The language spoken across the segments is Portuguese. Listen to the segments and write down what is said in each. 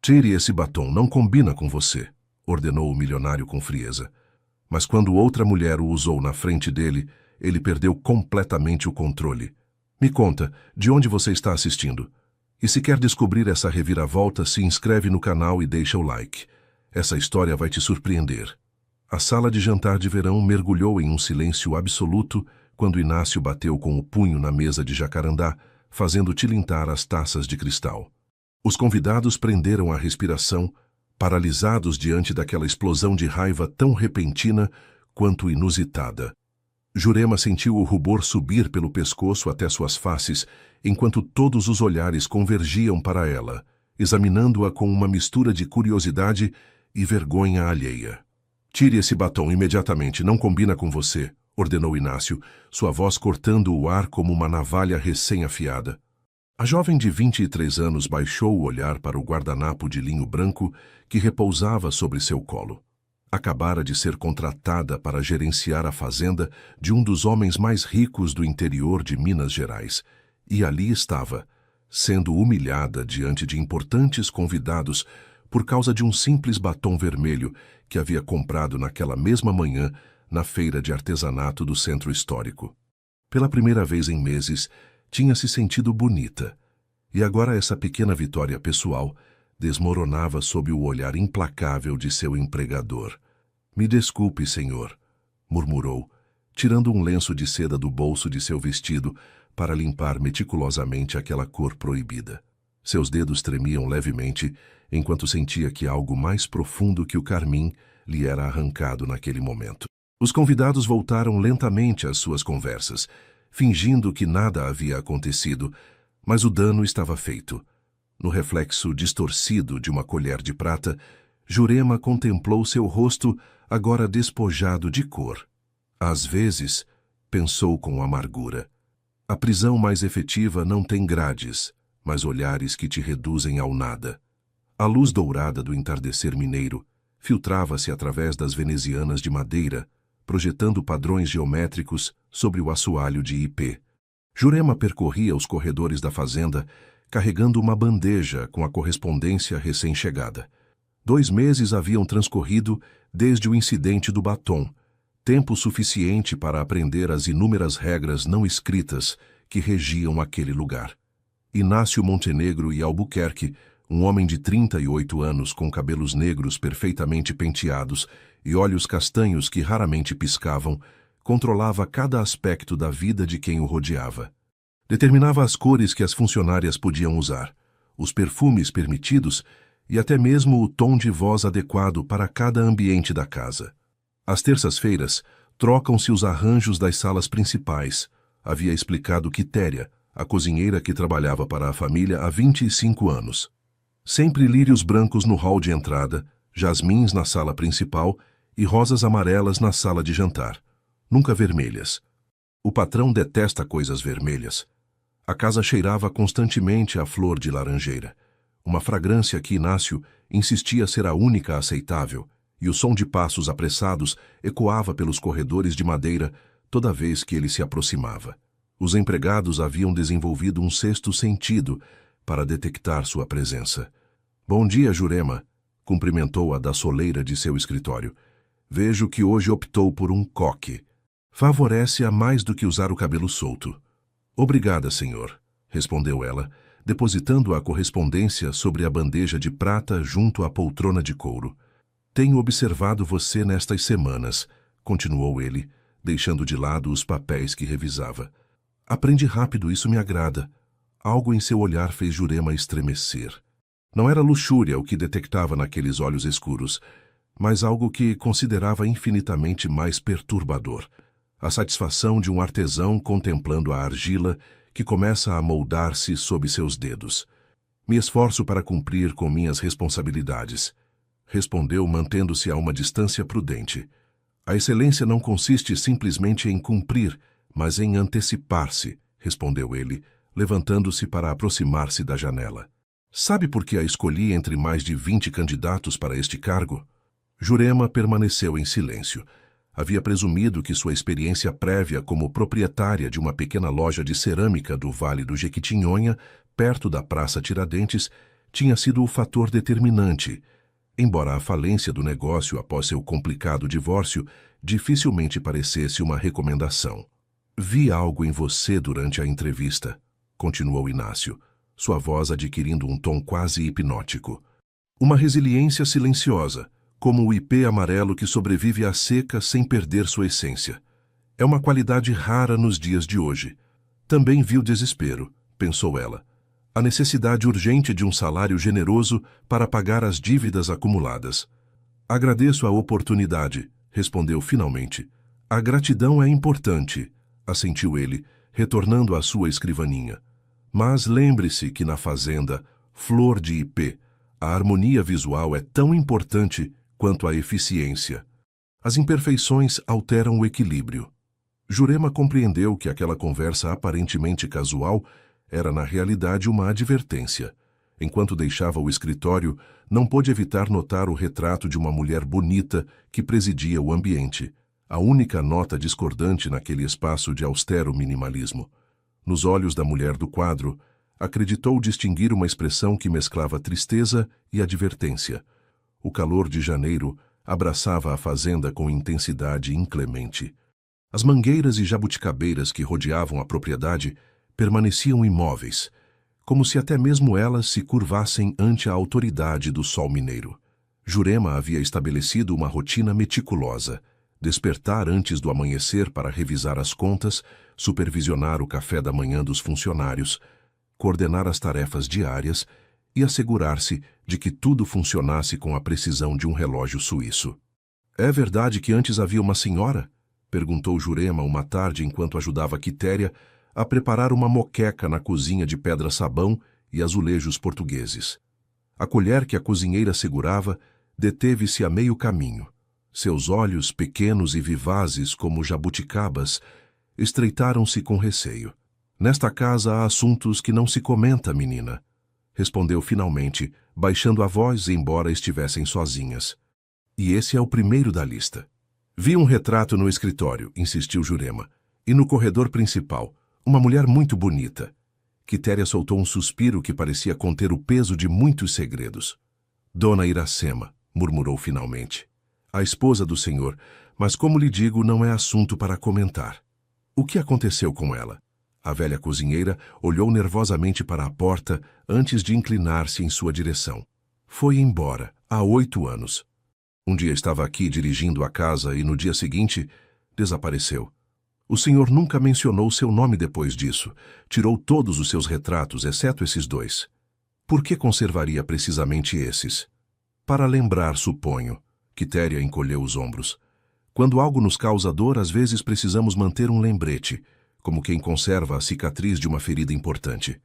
Tire esse batom, não combina com você, ordenou o milionário com frieza. Mas quando outra mulher o usou na frente dele, ele perdeu completamente o controle. Me conta, de onde você está assistindo? E se quer descobrir essa reviravolta, se inscreve no canal e deixa o like. Essa história vai te surpreender. A sala de jantar de verão mergulhou em um silêncio absoluto quando Inácio bateu com o punho na mesa de jacarandá, fazendo tilintar as taças de cristal. Os convidados prenderam a respiração, paralisados diante daquela explosão de raiva tão repentina quanto inusitada. Jurema sentiu o rubor subir pelo pescoço até suas faces, enquanto todos os olhares convergiam para ela, examinando-a com uma mistura de curiosidade e vergonha alheia. Tire esse batom imediatamente, não combina com você, ordenou Inácio, sua voz cortando o ar como uma navalha recém-afiada. A jovem de 23 anos baixou o olhar para o guardanapo de linho branco que repousava sobre seu colo. Acabara de ser contratada para gerenciar a fazenda de um dos homens mais ricos do interior de Minas Gerais, e ali estava, sendo humilhada diante de importantes convidados por causa de um simples batom vermelho que havia comprado naquela mesma manhã na feira de artesanato do centro histórico. Pela primeira vez em meses, tinha se sentido bonita, e agora essa pequena vitória pessoal desmoronava sob o olhar implacável de seu empregador. Me desculpe, senhor, murmurou, tirando um lenço de seda do bolso de seu vestido para limpar meticulosamente aquela cor proibida. Seus dedos tremiam levemente, enquanto sentia que algo mais profundo que o carmim lhe era arrancado naquele momento. Os convidados voltaram lentamente às suas conversas, fingindo que nada havia acontecido, mas o dano estava feito. No reflexo distorcido de uma colher de prata, Jurema contemplou seu rosto agora despojado de cor. Às vezes, pensou com amargura, a prisão mais efetiva não tem grades, mas olhares que te reduzem ao nada. A luz dourada do entardecer mineiro filtrava-se através das venezianas de madeira, projetando padrões geométricos sobre o assoalho de ipê. Jurema percorria os corredores da fazenda, carregando uma bandeja com a correspondência recém-chegada. 2 meses haviam transcorrido desde o incidente do batom, tempo suficiente para aprender as inúmeras regras não escritas que regiam aquele lugar. Inácio Montenegro e Albuquerque, um homem de 38 anos com cabelos negros perfeitamente penteados e olhos castanhos que raramente piscavam, controlava cada aspecto da vida de quem o rodeava. Determinava as cores que as funcionárias podiam usar, os perfumes permitidos e até mesmo o tom de voz adequado para cada ambiente da casa. Às terças-feiras, trocam-se os arranjos das salas principais, havia explicado Quitéria, a cozinheira que trabalhava para a família há 25 anos. Sempre lírios brancos no hall de entrada, jasmins na sala principal e rosas amarelas na sala de jantar. Nunca vermelhas. O patrão detesta coisas vermelhas. A casa cheirava constantemente a flor de laranjeira, uma fragrância que Inácio insistia ser a única aceitável, e o som de passos apressados ecoava pelos corredores de madeira toda vez que ele se aproximava. Os empregados haviam desenvolvido um sexto sentido para detectar sua presença. Bom dia, Jurema, cumprimentou-a da soleira de seu escritório. Vejo que hoje optou por um coque. Favorece-a mais do que usar o cabelo solto. Obrigada, senhor, respondeu ela, depositando a correspondência sobre a bandeja de prata junto à poltrona de couro. Tenho observado você nestas semanas, continuou ele, deixando de lado os papéis que revisava. Aprende rápido, isso me agrada. Algo em seu olhar fez Jurema estremecer. Não era luxúria o que detectava naqueles olhos escuros, mas algo que considerava infinitamente mais perturbador. A satisfação de um artesão contemplando a argila que começa a moldar-se sob seus dedos. Me esforço para cumprir com minhas responsabilidades, respondeu mantendo-se a uma distância prudente. A excelência não consiste simplesmente em cumprir, mas em antecipar-se, respondeu ele, levantando-se para aproximar-se da janela. Sabe por que a escolhi entre mais de 20 candidatos para este cargo? Jurema permaneceu em silêncio. Havia presumido que sua experiência prévia como proprietária de uma pequena loja de cerâmica do Vale do Jequitinhonha, perto da Praça Tiradentes, tinha sido o fator determinante, embora a falência do negócio após seu complicado divórcio dificilmente parecesse uma recomendação. Vi algo em você durante a entrevista, continuou Inácio, sua voz adquirindo um tom quase hipnótico. Uma resiliência silenciosa, como o ipê amarelo que sobrevive à seca sem perder sua essência. É uma qualidade rara nos dias de hoje. Também vi o desespero, pensou ela. A necessidade urgente de um salário generoso para pagar as dívidas acumuladas. Agradeço a oportunidade, respondeu finalmente. A gratidão é importante, assentiu ele, retornando à sua escrivaninha. Mas lembre-se que na fazenda, flor de ipê, a harmonia visual é tão importante quanto a eficiência. As imperfeições alteram o equilíbrio. Jurema compreendeu que aquela conversa aparentemente casual era na realidade uma advertência. Enquanto deixava o escritório, não pôde evitar notar o retrato de uma mulher bonita que presidia o ambiente, a única nota discordante naquele espaço de austero minimalismo. Nos olhos da mulher do quadro, acreditou distinguir uma expressão que mesclava tristeza e advertência. O calor de janeiro abraçava a fazenda com intensidade inclemente. As mangueiras e jabuticabeiras que rodeavam a propriedade permaneciam imóveis, como se até mesmo elas se curvassem ante a autoridade do sol mineiro. Jurema havia estabelecido uma rotina meticulosa: despertar antes do amanhecer para revisar as contas, supervisionar o café da manhã dos funcionários, coordenar as tarefas diárias e assegurar-se de que tudo funcionasse com a precisão de um relógio suíço. É verdade que antes havia uma senhora? Perguntou Jurema uma tarde enquanto ajudava Quitéria a preparar uma moqueca na cozinha de pedra-sabão e azulejos portugueses. A colher que a cozinheira segurava deteve-se a meio caminho. Seus olhos, pequenos e vivazes como jabuticabas, estreitaram-se com receio. Nesta casa há assuntos que não se comenta, menina, respondeu finalmente, baixando a voz embora estivessem sozinhas. E esse é o primeiro da lista. Vi um retrato no escritório, insistiu Jurema, e no corredor principal, uma mulher muito bonita. Quitéria soltou um suspiro que parecia conter o peso de muitos segredos. Dona Iracema, murmurou finalmente. A esposa do senhor, mas como lhe digo, não é assunto para comentar. O que aconteceu com ela? A velha cozinheira olhou nervosamente para a porta antes de inclinar-se em sua direção. Foi embora, há 8 anos. Um dia estava aqui dirigindo a casa e no dia seguinte desapareceu. O senhor nunca mencionou seu nome depois disso. Tirou todos os seus retratos, exceto esses 2. Por que conservaria precisamente esses? Para lembrar, suponho. Quitéria encolheu os ombros. Quando algo nos causa dor, às vezes precisamos manter um lembrete, como quem conserva a cicatriz de uma ferida importante.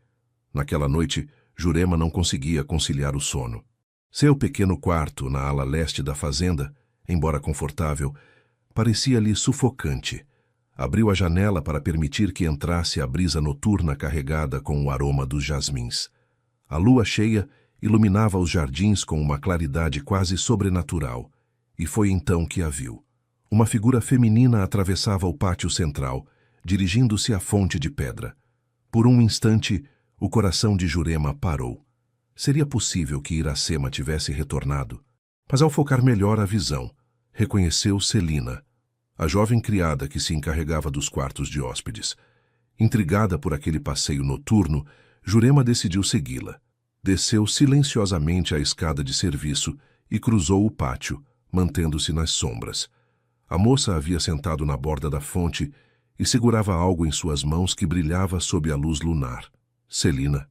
Naquela noite, Jurema não conseguia conciliar o sono. Seu pequeno quarto, na ala leste da fazenda, embora confortável, parecia-lhe sufocante. Abriu a janela para permitir que entrasse a brisa noturna carregada com o aroma dos jasmins. A lua cheia iluminava os jardins com uma claridade quase sobrenatural, e foi então que a viu. Uma figura feminina atravessava o pátio central, dirigindo-se à fonte de pedra. Por um instante, o coração de Jurema parou. Seria possível que Iracema tivesse retornado, mas ao focar melhor a visão, reconheceu Celina, a jovem criada que se encarregava dos quartos de hóspedes. Intrigada por aquele passeio noturno, Jurema decidiu segui-la. Desceu silenciosamente a escada de serviço e cruzou o pátio, mantendo-se nas sombras. A moça havia sentado na borda da fonte e segurava algo em suas mãos que brilhava sob a luz lunar. Celina,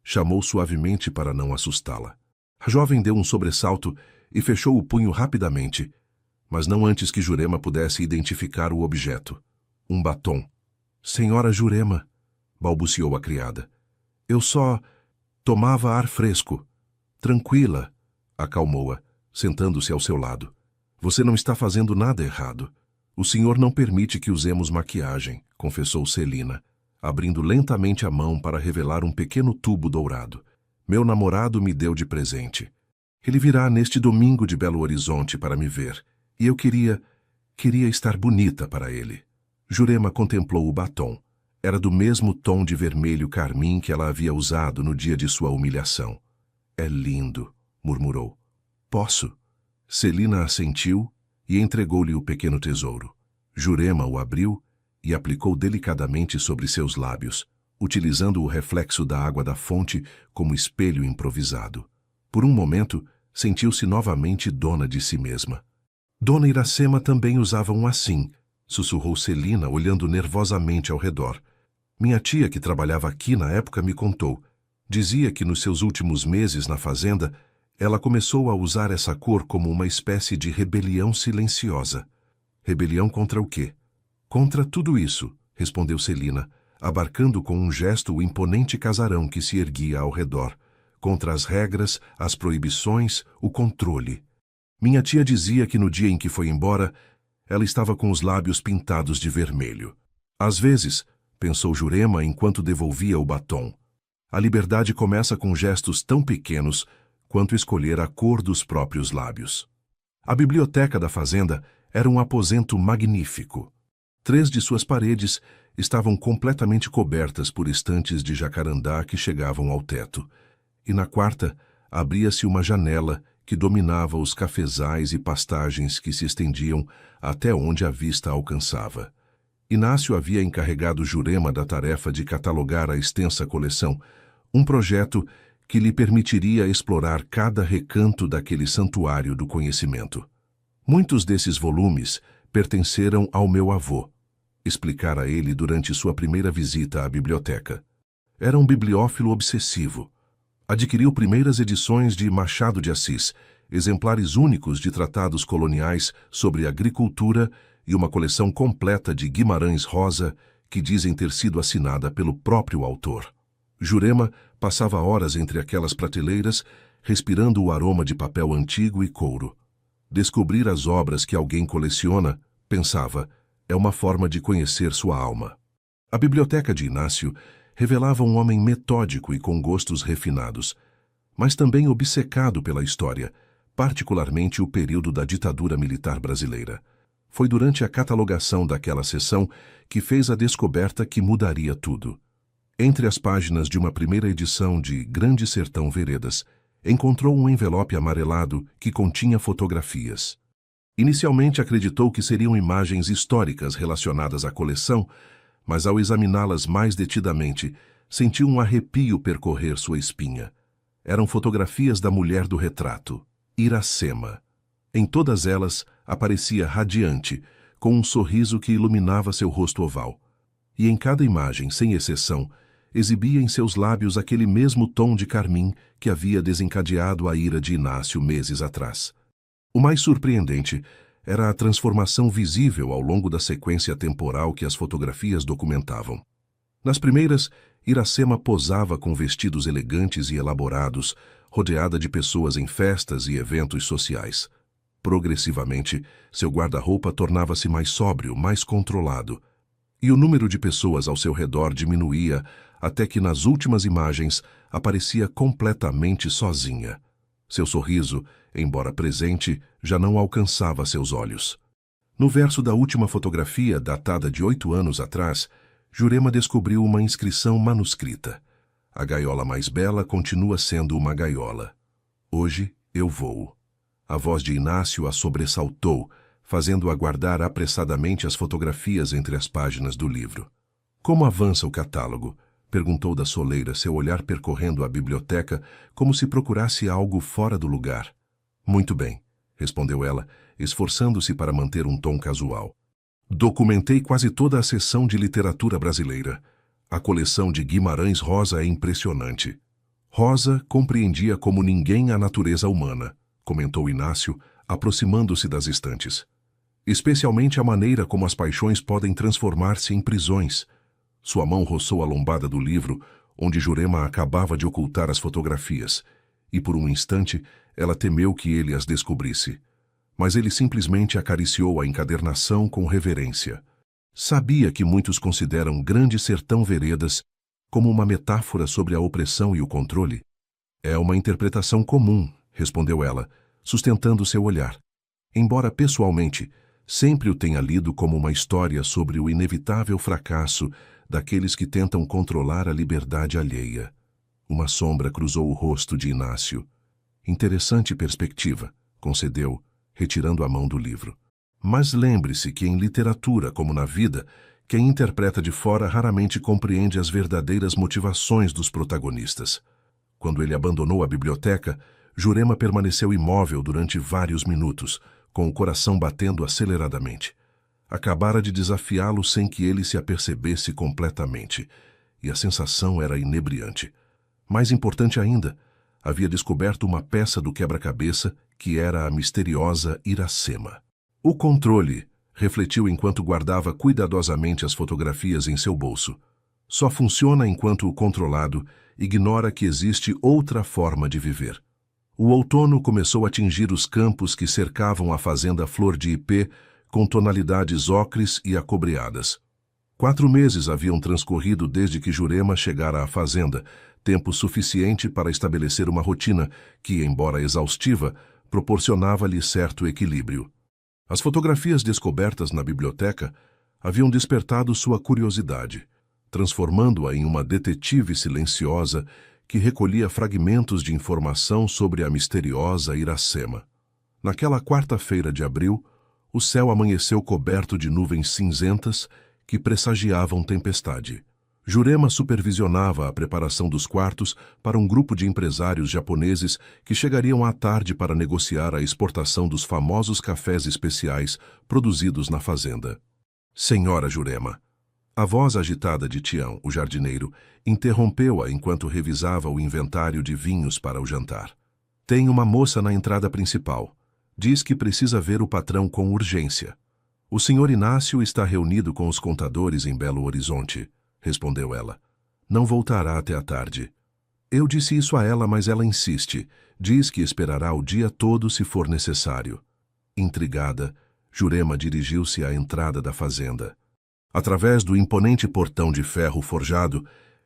chamou suavemente para não assustá-la. A jovem deu um sobressalto e fechou o punho rapidamente, mas não antes que Jurema pudesse identificar o objeto. Um batom. Senhora Jurema, balbuciou a criada. Eu só tomava ar fresco. Tranquila, acalmou-a, sentando-se ao seu lado. Você não está fazendo nada errado. O senhor não permite que usemos maquiagem, confessou Celina, abrindo lentamente a mão para revelar um pequeno tubo dourado. Meu namorado me deu de presente. Ele virá neste domingo de Belo Horizonte para me ver, e eu queria estar bonita para ele. Jurema contemplou o batom. Era do mesmo tom de vermelho carmim que ela havia usado no dia de sua humilhação. É lindo, murmurou. Posso? Celina assentiu e entregou-lhe o pequeno tesouro. Jurema o abriu e aplicou delicadamente sobre seus lábios, utilizando o reflexo da água da fonte como espelho improvisado. Por um momento, sentiu-se novamente dona de si mesma. Dona Iracema também usava um assim, sussurrou Celina, olhando nervosamente ao redor. Minha tia, que trabalhava aqui na época, me contou. Dizia que nos seus últimos meses na fazenda, ela começou a usar essa cor como uma espécie de rebelião silenciosa. Rebelião contra o quê? Contra tudo isso, respondeu Celina, abarcando com um gesto o imponente casarão que se erguia ao redor. Contra as regras, as proibições, o controle. Minha tia dizia que no dia em que foi embora, ela estava com os lábios pintados de vermelho. Às vezes, pensou Jurema enquanto devolvia o batom, a liberdade começa com gestos tão pequenos quanto escolher a cor dos próprios lábios. A biblioteca da fazenda era um aposento magnífico. 3 de suas paredes estavam completamente cobertas por estantes de jacarandá que chegavam ao teto, e na 4ª abria-se uma janela que dominava os cafezais e pastagens que se estendiam até onde a vista alcançava. Inácio havia encarregado Jurema da tarefa de catalogar a extensa coleção, um projeto que lhe permitiria explorar cada recanto daquele santuário do conhecimento. Muitos desses volumes pertenceram ao meu avô, explicara ele durante sua primeira visita à biblioteca. Era um bibliófilo obsessivo. Adquiriu primeiras edições de Machado de Assis, exemplares únicos de tratados coloniais sobre agricultura e uma coleção completa de Guimarães Rosa, que dizem ter sido assinada pelo próprio autor. Jurema passava horas entre aquelas prateleiras, respirando o aroma de papel antigo e couro. Descobrir as obras que alguém coleciona, pensava, é uma forma de conhecer sua alma. A biblioteca de Inácio revelava um homem metódico e com gostos refinados, mas também obcecado pela história, particularmente o período da ditadura militar brasileira. Foi durante a catalogação daquela seção que fez a descoberta que mudaria tudo. Entre as páginas de uma primeira edição de Grande Sertão Veredas, encontrou um envelope amarelado que continha fotografias. Inicialmente acreditou que seriam imagens históricas relacionadas à coleção, mas ao examiná-las mais detidamente, sentiu um arrepio percorrer sua espinha. Eram fotografias da mulher do retrato, Iracema. Em todas elas, aparecia radiante, com um sorriso que iluminava seu rosto oval. E em cada imagem, sem exceção, exibia em seus lábios aquele mesmo tom de carmim que havia desencadeado a ira de Inácio meses atrás. O mais surpreendente era a transformação visível ao longo da sequência temporal que as fotografias documentavam. Nas primeiras, Iracema posava com vestidos elegantes e elaborados, rodeada de pessoas em festas e eventos sociais. Progressivamente, seu guarda-roupa tornava-se mais sóbrio, mais controlado, e o número de pessoas ao seu redor diminuía até que nas últimas imagens aparecia completamente sozinha. Seu sorriso, embora presente, já não alcançava seus olhos. No verso da última fotografia, datada de 8 anos atrás, Jurema descobriu uma inscrição manuscrita. A gaiola mais bela continua sendo uma gaiola. Hoje eu voo. A voz de Inácio a sobressaltou, fazendo aguardar apressadamente as fotografias entre as páginas do livro. Como avança o catálogo? Perguntou da soleira, seu olhar percorrendo a biblioteca como se procurasse algo fora do lugar. Muito bem, respondeu ela, esforçando-se para manter um tom casual. Documentei quase toda a seção de literatura brasileira. A coleção de Guimarães Rosa é impressionante. Rosa compreendia como ninguém a natureza humana, comentou Inácio, aproximando-se das estantes. Especialmente a maneira como as paixões podem transformar-se em prisões. Sua mão roçou a lombada do livro, onde Jurema acabava de ocultar as fotografias, e por um instante ela temeu que ele as descobrisse. Mas ele simplesmente acariciou a encadernação com reverência. Sabia que muitos consideram Grande Sertão Veredas como uma metáfora sobre a opressão e o controle? É uma interpretação comum, respondeu ela, sustentando seu olhar. Embora pessoalmente sempre o tenha lido como uma história sobre o inevitável fracasso daqueles que tentam controlar a liberdade alheia. Uma sombra cruzou o rosto de Inácio. Interessante perspectiva, concedeu, retirando a mão do livro. Mas lembre-se que em literatura, como na vida, quem interpreta de fora raramente compreende as verdadeiras motivações dos protagonistas. Quando ele abandonou a biblioteca, Jurema permaneceu imóvel durante vários minutos, com o coração batendo aceleradamente. Acabara de desafiá-lo sem que ele se apercebesse completamente, e a sensação era inebriante. Mais importante ainda, havia descoberto uma peça do quebra-cabeça que era a misteriosa Iracema. O controle, refletiu enquanto guardava cuidadosamente as fotografias em seu bolso, só funciona enquanto o controlado ignora que existe outra forma de viver. O outono começou a tingir os campos que cercavam a fazenda Flor de Ipê com tonalidades ocres e acobreadas. 4 meses haviam transcorrido desde que Jurema chegara à fazenda, tempo suficiente para estabelecer uma rotina que, embora exaustiva, proporcionava-lhe certo equilíbrio. As fotografias descobertas na biblioteca haviam despertado sua curiosidade, transformando-a em uma detetive silenciosa que recolhia fragmentos de informação sobre a misteriosa Iracema. Naquela quarta-feira de abril, o céu amanheceu coberto de nuvens cinzentas que pressagiavam tempestade. Jurema supervisionava a preparação dos quartos para um grupo de empresários japoneses que chegariam à tarde para negociar a exportação dos famosos cafés especiais produzidos na fazenda. Senhora Jurema. A voz agitada de Tião, o jardineiro, interrompeu-a enquanto revisava o inventário de vinhos para o jantar. Tem uma moça na entrada principal. Diz que precisa ver o patrão com urgência. O senhor Inácio está reunido com os contadores em Belo Horizonte, respondeu ela. Não voltará até a tarde. Eu disse isso a ela, mas ela insiste. Diz que esperará o dia todo se for necessário. Intrigada, Jurema dirigiu-se à entrada da fazenda. Através do imponente portão de ferro forjado,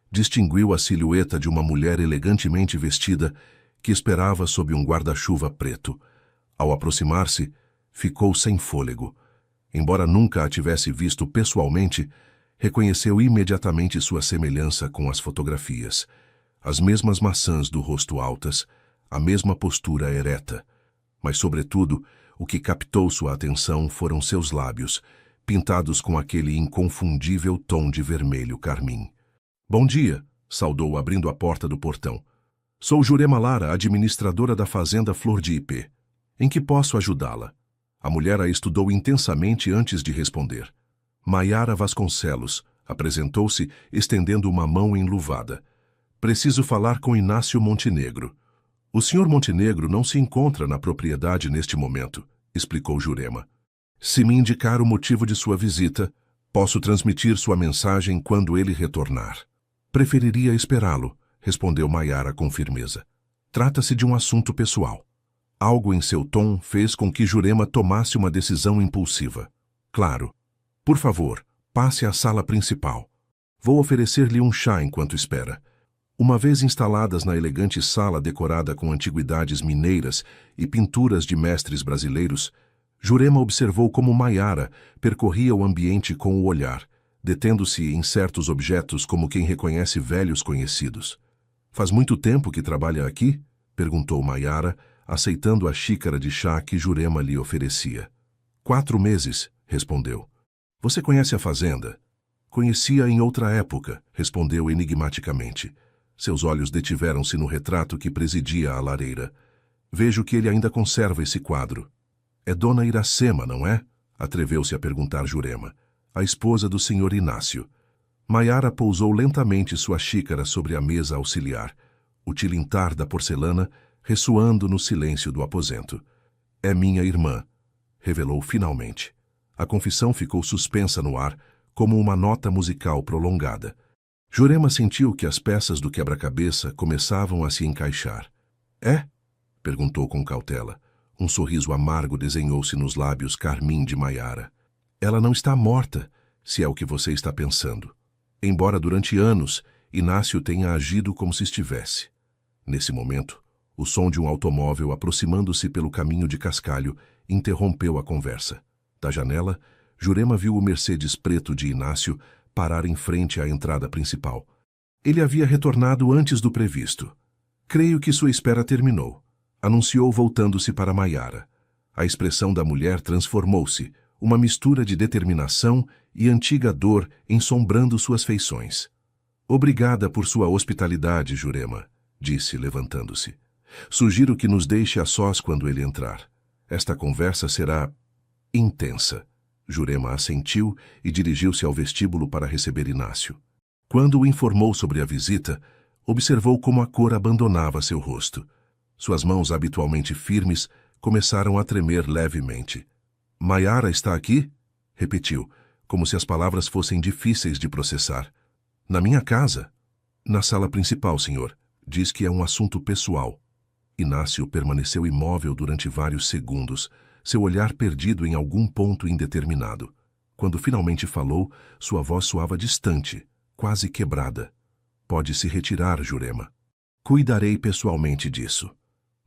distinguiu a silhueta de uma mulher elegantemente vestida que esperava sob um guarda-chuva preto. Ao aproximar-se, ficou sem fôlego. Embora nunca a tivesse visto pessoalmente, reconheceu imediatamente sua semelhança com as fotografias. As mesmas maçãs do rosto altas, a mesma postura ereta. Mas, sobretudo, o que captou sua atenção foram seus lábios, pintados com aquele inconfundível tom de vermelho carmim. Bom dia, saudou abrindo a porta do portão. Sou Jurema Lara, administradora da fazenda Flor de Ipê. Em que posso ajudá-la? A mulher a estudou intensamente antes de responder. Maiara Vasconcelos apresentou-se, estendendo uma mão enluvada. Preciso falar com Inácio Montenegro. O senhor Montenegro não se encontra na propriedade neste momento, explicou Jurema. Se me indicar o motivo de sua visita, posso transmitir sua mensagem quando ele retornar. Preferiria esperá-lo, respondeu Maiara com firmeza. Trata-se de um assunto pessoal. Algo em seu tom fez com que Jurema tomasse uma decisão impulsiva. Claro. Por favor, passe à sala principal. Vou oferecer-lhe um chá enquanto espera. Uma vez instaladas na elegante sala decorada com antiguidades mineiras e pinturas de mestres brasileiros, Jurema observou como Maiara percorria o ambiente com o olhar, detendo-se em certos objetos como quem reconhece velhos conhecidos. Faz muito tempo que trabalha aqui? Perguntou Maiara, aceitando a xícara de chá que Jurema lhe oferecia. 4 meses, respondeu. Você conhece a fazenda? Conhecia em outra época, respondeu enigmaticamente. Seus olhos detiveram-se no retrato que presidia a lareira. Vejo que ele ainda conserva esse quadro. É Dona Iracema, não é? Atreveu-se a perguntar Jurema. A esposa do senhor Inácio. Maiara pousou lentamente sua xícara sobre a mesa auxiliar, o tilintar da porcelana ressoando no silêncio do aposento. É minha irmã, revelou finalmente. A confissão ficou suspensa no ar, como uma nota musical prolongada. Jurema sentiu que as peças do quebra-cabeça começavam a se encaixar. É? Perguntou com cautela. Um sorriso amargo desenhou-se nos lábios carmim de Maiara. Ela não está morta, se é o que você está pensando. Embora durante anos Inácio tenha agido como se estivesse. Nesse momento, o som de um automóvel aproximando-se pelo caminho de cascalho interrompeu a conversa. Da janela, Jurema viu o Mercedes preto de Inácio parar em frente à entrada principal. Ele havia retornado antes do previsto. Creio que sua espera terminou, anunciou voltando-se para Maiara. A expressão da mulher transformou-se, uma mistura de determinação e antiga dor ensombrando suas feições. Obrigada por sua hospitalidade, Jurema, disse, levantando-se. Sugiro que nos deixe a sós quando ele entrar. Esta conversa será intensa. Jurema assentiu e dirigiu-se ao vestíbulo para receber Inácio. Quando o informou sobre a visita, observou como a cor abandonava seu rosto. Suas mãos habitualmente firmes começaram a tremer levemente. Maiara está aqui? Repetiu, como se as palavras fossem difíceis de processar. Na minha casa? Na sala principal, senhor. Diz que é um assunto pessoal. Inácio permaneceu imóvel durante vários segundos, seu olhar perdido em algum ponto indeterminado. Quando finalmente falou, sua voz soava distante, quase quebrada. Pode se retirar, Jurema. Cuidarei pessoalmente disso.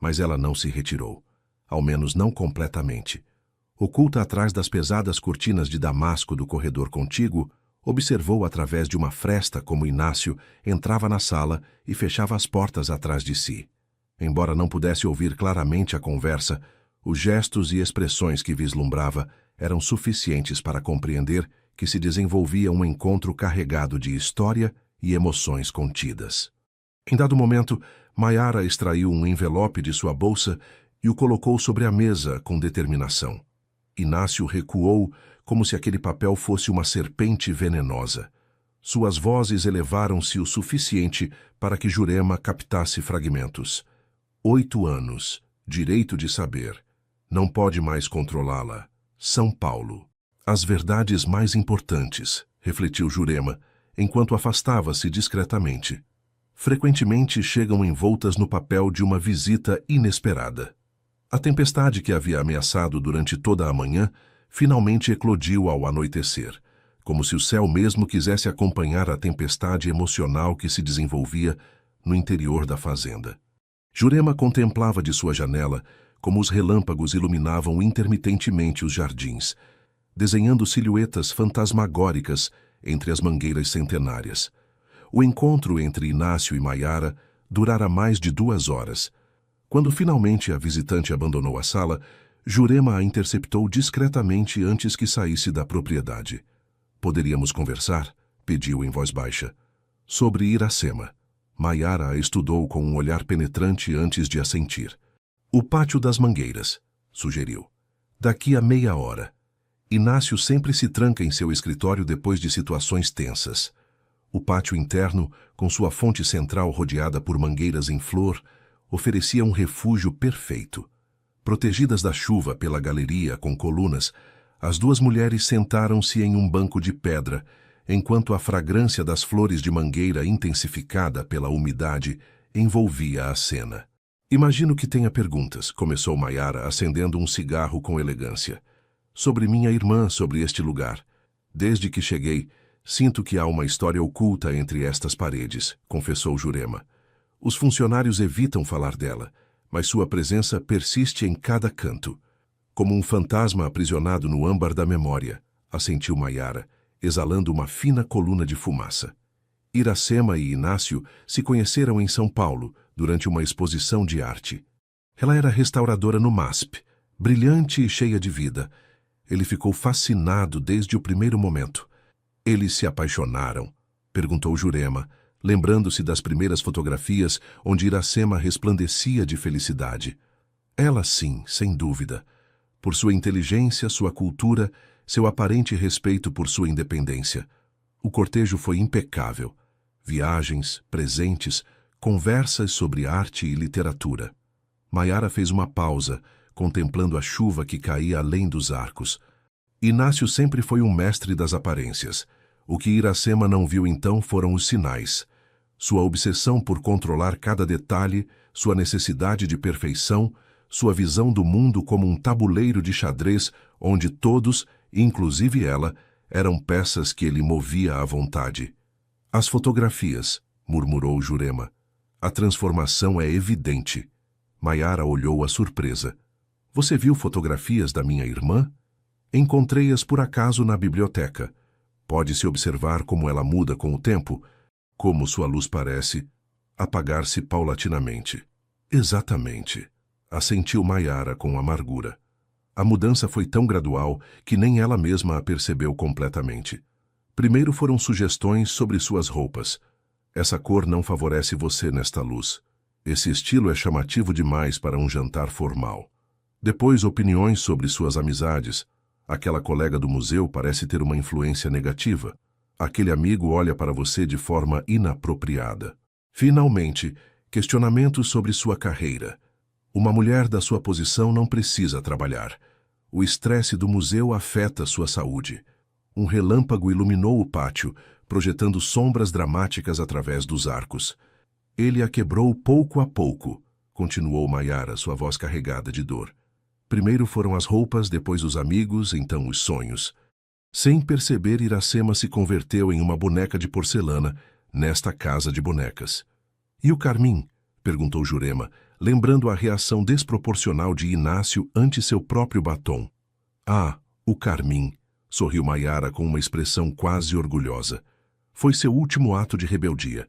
Mas ela não se retirou. Ao menos não completamente. Oculta atrás das pesadas cortinas de damasco do corredor contíguo, observou através de uma fresta como Inácio entrava na sala e fechava as portas atrás de si. Embora não pudesse ouvir claramente a conversa, os gestos e expressões que vislumbrava eram suficientes para compreender que se desenvolvia um encontro carregado de história e emoções contidas. Em dado momento, Maiara extraiu um envelope de sua bolsa e o colocou sobre a mesa com determinação. Inácio recuou como se aquele papel fosse uma serpente venenosa. Suas vozes elevaram-se o suficiente para que Jurema captasse fragmentos. 8 anos. Direito de saber. Não pode mais controlá-la. São Paulo. As verdades mais importantes, refletiu Jurema, enquanto afastava-se discretamente. Frequentemente chegam envoltas no papel de uma visita inesperada. A tempestade que havia ameaçado durante toda a manhã finalmente eclodiu ao anoitecer, como se o céu mesmo quisesse acompanhar a tempestade emocional que se desenvolvia no interior da fazenda. Jurema contemplava de sua janela como os relâmpagos iluminavam intermitentemente os jardins, desenhando silhuetas fantasmagóricas entre as mangueiras centenárias. O encontro entre Inácio e Maiara durara mais de 2 horas. Quando finalmente a visitante abandonou a sala, Jurema a interceptou discretamente antes que saísse da propriedade. Poderíamos conversar? Pediu em voz baixa. Sobre Iracema. Maiara a estudou com um olhar penetrante antes de assentir. O pátio das mangueiras, sugeriu. Daqui a meia hora. Inácio sempre se tranca em seu escritório depois de situações tensas. O pátio interno, com sua fonte central rodeada por mangueiras em flor, oferecia um refúgio perfeito. Protegidas da chuva pela galeria com colunas, as 2 mulheres sentaram-se em um banco de pedra, enquanto a fragrância das flores de mangueira intensificada pela umidade envolvia a cena. Imagino que tenha perguntas, começou Maiara, acendendo um cigarro com elegância. Sobre minha irmã, sobre este lugar. Desde que cheguei, sinto que há uma história oculta entre estas paredes, confessou Jurema. Os funcionários evitam falar dela, mas sua presença persiste em cada canto. Como um fantasma aprisionado no âmbar da memória, assentiu Maiara, exalando uma fina coluna de fumaça. Iracema e Inácio se conheceram em São Paulo, durante uma exposição de arte. Ela era restauradora no MASP, brilhante e cheia de vida. Ele ficou fascinado desde o primeiro momento. Eles se apaixonaram? Perguntou Jurema, lembrando-se das primeiras fotografias onde Iracema resplandecia de felicidade. Ela sim, sem dúvida. Por sua inteligência, sua cultura, seu aparente respeito por sua independência. O cortejo foi impecável. Viagens, presentes, conversas sobre arte e literatura. Maiara fez uma pausa, contemplando a chuva que caía além dos arcos. Inácio sempre foi um mestre das aparências. O que Iracema não viu então foram os sinais. Sua obsessão por controlar cada detalhe, sua necessidade de perfeição, sua visão do mundo como um tabuleiro de xadrez onde todos, inclusive ela, eram peças que ele movia à vontade. As fotografias, murmurou Jurema. A transformação é evidente. Maiara olhou a surpresa. Você viu fotografias da minha irmã? Encontrei-as por acaso na biblioteca. Pode-se observar como ela muda com o tempo. Como sua luz parece apagar-se paulatinamente. Exatamente, assentiu Maiara com amargura. A mudança foi tão gradual que nem ela mesma a percebeu completamente. Primeiro foram sugestões sobre suas roupas. Essa cor não favorece você nesta luz. Esse estilo é chamativo demais para um jantar formal. Depois, opiniões sobre suas amizades. Aquela colega do museu parece ter uma influência negativa. Aquele amigo olha para você de forma inapropriada. Finalmente, questionamentos sobre sua carreira. Uma mulher da sua posição não precisa trabalhar. O estresse do museu afeta sua saúde. Um relâmpago iluminou o pátio, projetando sombras dramáticas através dos arcos. Ele a quebrou pouco a pouco, continuou Maiara, sua voz carregada de dor. Primeiro foram as roupas, depois os amigos, então os sonhos. Sem perceber, Iracema se converteu em uma boneca de porcelana nesta casa de bonecas. E o carmim? Perguntou Jurema, lembrando a reação desproporcional de Inácio ante seu próprio batom. Ah, o carmim, sorriu Maiara com uma expressão quase orgulhosa. Foi seu último ato de rebeldia.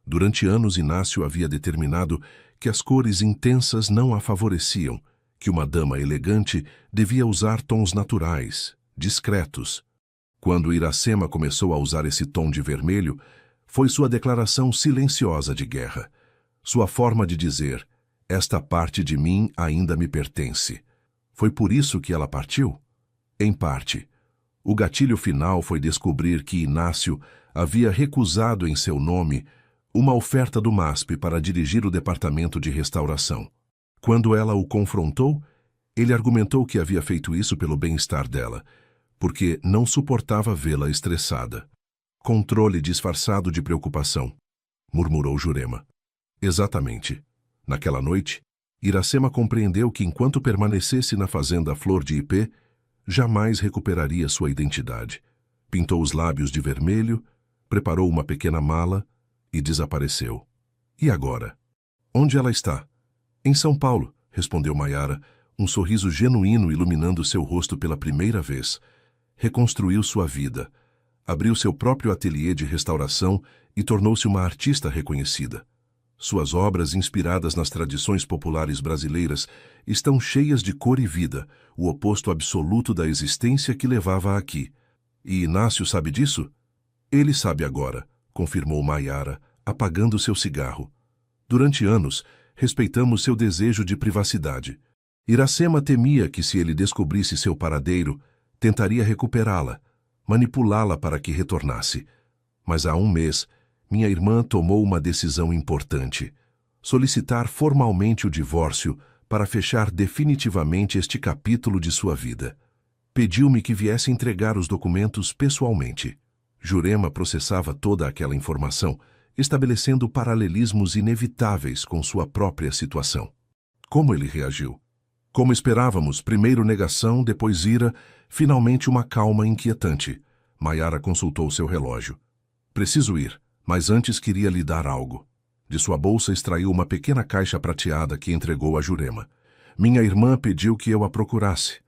Durante anos, Inácio havia determinado que as cores intensas não a favoreciam, que uma dama elegante devia usar tons naturais, discretos. Quando Iracema começou a usar esse tom de vermelho, foi sua declaração silenciosa de guerra. Sua forma de dizer, esta parte de mim ainda me pertence. Foi por isso que ela partiu? Em parte. O gatilho final foi descobrir que Inácio havia recusado em seu nome uma oferta do MASP para dirigir o departamento de restauração. Quando ela o confrontou, ele argumentou que havia feito isso pelo bem-estar dela, porque não suportava vê-la estressada. Controle disfarçado de preocupação, murmurou Jurema. Exatamente. Naquela noite, Iracema compreendeu que enquanto permanecesse na fazenda Flor de Ipê, jamais recuperaria sua identidade. Pintou os lábios de vermelho, preparou uma pequena mala e desapareceu. E agora? Onde ela está? Em São Paulo, respondeu Maiara, um sorriso genuíno iluminando seu rosto pela primeira vez. Reconstruiu sua vida. Abriu seu próprio ateliê de restauração e tornou-se uma artista reconhecida. Suas obras, inspiradas nas tradições populares brasileiras, estão cheias de cor e vida, o oposto absoluto da existência que levava aqui. E Inácio sabe disso? Ele sabe agora, confirmou Maiara, apagando seu cigarro. Durante anos, respeitamos seu desejo de privacidade. Iracema temia que, se ele descobrisse seu paradeiro, tentaria recuperá-la, manipulá-la para que retornasse. Mas há um mês, minha irmã tomou uma decisão importante: solicitar formalmente o divórcio para fechar definitivamente este capítulo de sua vida. Pediu-me que viesse entregar os documentos pessoalmente. Jurema processava toda aquela informação, estabelecendo paralelismos inevitáveis com sua própria situação. Como ele reagiu? Como esperávamos, primeiro negação, depois ira, finalmente uma calma inquietante. Maiara consultou seu relógio. Preciso ir, mas antes queria lhe dar algo. De sua bolsa extraiu uma pequena caixa prateada que entregou a Jurema. Minha irmã pediu que eu a procurasse.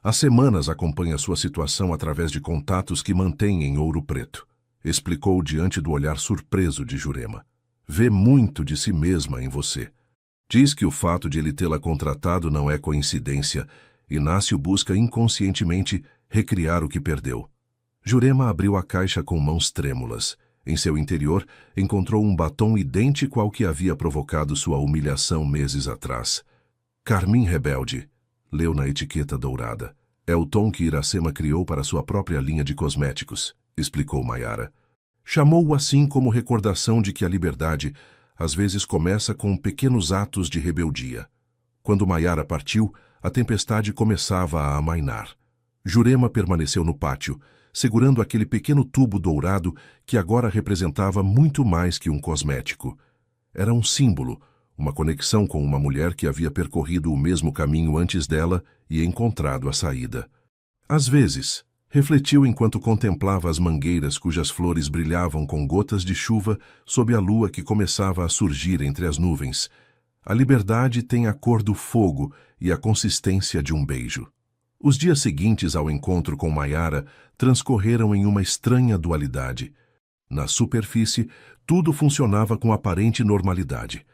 Há semanas acompanha sua situação através de contatos que mantém em Ouro Preto, explicou diante do olhar surpreso de Jurema. Vê muito de si mesma em você. Diz que o fato de ele tê-la contratado não é coincidência. Inácio busca inconscientemente recriar o que perdeu. Jurema abriu a caixa com mãos trêmulas. Em seu interior, encontrou um batom idêntico ao que havia provocado sua humilhação meses atrás. Carmim Rebelde, leu na etiqueta dourada. É o tom que Iracema criou para sua própria linha de cosméticos, explicou Maiara. Chamou-o assim como recordação de que a liberdade às vezes começa com pequenos atos de rebeldia. Quando Maiara partiu, a tempestade começava a amainar. Jurema permaneceu no pátio, segurando aquele pequeno tubo dourado que agora representava muito mais que um cosmético. Era um símbolo, uma conexão com uma mulher que havia percorrido o mesmo caminho antes dela e encontrado a saída. Às vezes, refletiu enquanto contemplava as mangueiras cujas flores brilhavam com gotas de chuva sob a lua que começava a surgir entre as nuvens. A liberdade tem a cor do fogo e a consistência de um beijo. Os dias seguintes ao encontro com Maiara transcorreram em uma estranha dualidade. Na superfície, tudo funcionava com aparente normalidade.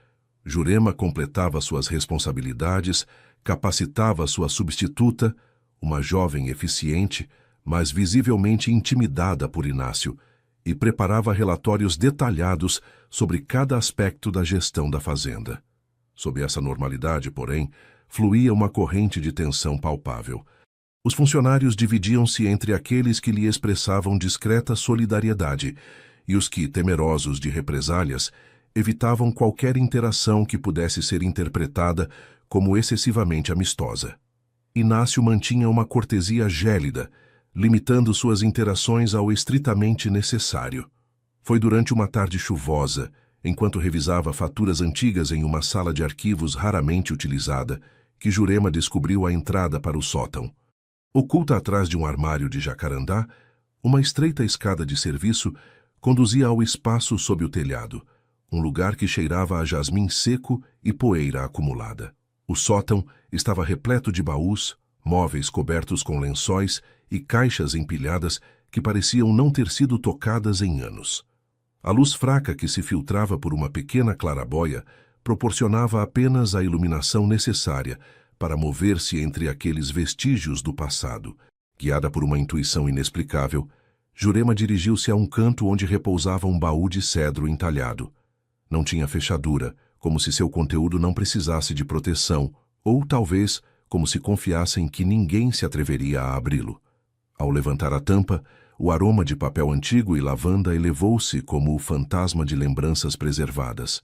Jurema completava suas responsabilidades, capacitava sua substituta, uma jovem eficiente, mas visivelmente intimidada por Inácio, e preparava relatórios detalhados sobre cada aspecto da gestão da fazenda. Sob essa normalidade, porém, fluía uma corrente de tensão palpável. Os funcionários dividiam-se entre aqueles que lhe expressavam discreta solidariedade e os que, temerosos de represálias, evitavam qualquer interação que pudesse ser interpretada como excessivamente amistosa. Inácio mantinha uma cortesia gélida, limitando suas interações ao estritamente necessário. Foi durante uma tarde chuvosa, enquanto revisava faturas antigas em uma sala de arquivos raramente utilizada, que Jurema descobriu a entrada para o sótão. Oculta atrás de um armário de jacarandá, uma estreita escada de serviço conduzia ao espaço sob o telhado, um lugar que cheirava a jasmim seco e poeira acumulada. O sótão estava repleto de baús, móveis cobertos com lençóis e caixas empilhadas que pareciam não ter sido tocadas em anos. A luz fraca que se filtrava por uma pequena claraboia proporcionava apenas a iluminação necessária para mover-se entre aqueles vestígios do passado. Guiada por uma intuição inexplicável, Jurema dirigiu-se a um canto onde repousava um baú de cedro entalhado. Não tinha fechadura, como se seu conteúdo não precisasse de proteção, ou talvez como se confiassem que ninguém se atreveria a abri-lo. Ao levantar a tampa, o aroma de papel antigo e lavanda elevou-se como o fantasma de lembranças preservadas.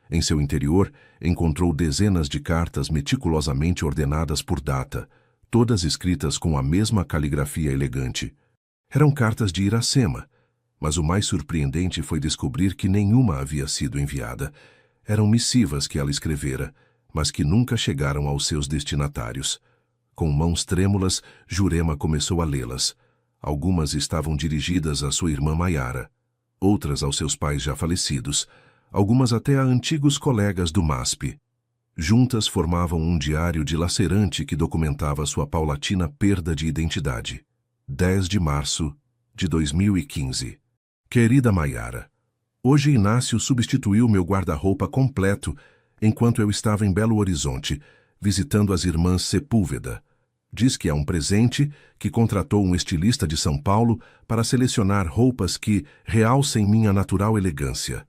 Em seu interior, encontrou dezenas de cartas meticulosamente ordenadas por data, todas escritas com a mesma caligrafia elegante. Eram cartas de Iracema, mas o mais surpreendente foi descobrir que nenhuma havia sido enviada. Eram missivas que ela escrevera, mas que nunca chegaram aos seus destinatários. Com mãos trêmulas, Jurema começou a lê-las. Algumas estavam dirigidas à sua irmã Maiara, outras aos seus pais já falecidos, algumas até a antigos colegas do MASP. Juntas formavam um diário dilacerante que documentava sua paulatina perda de identidade. 10 de março de 2015. Querida Maiara, hoje Inácio substituiu meu guarda-roupa completo enquanto eu estava em Belo Horizonte, visitando as irmãs Sepúlveda. Diz que é um presente que contratou um estilista de São Paulo para selecionar roupas que realcem minha natural elegância.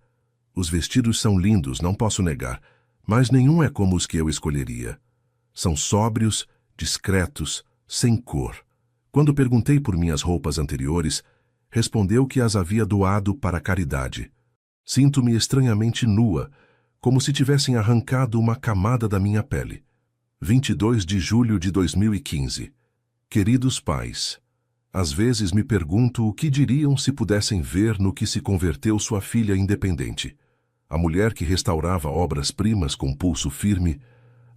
Os vestidos são lindos, não posso negar, mas nenhum é como os que eu escolheria. São sóbrios, discretos, sem cor. Quando perguntei por minhas roupas anteriores, respondeu que as havia doado para a caridade. Sinto-me estranhamente nua, como se tivessem arrancado uma camada da minha pele. 22 de julho de 2015. Queridos pais, às vezes me pergunto o que diriam se pudessem ver no que se converteu sua filha independente. A mulher que restaurava obras-primas com pulso firme,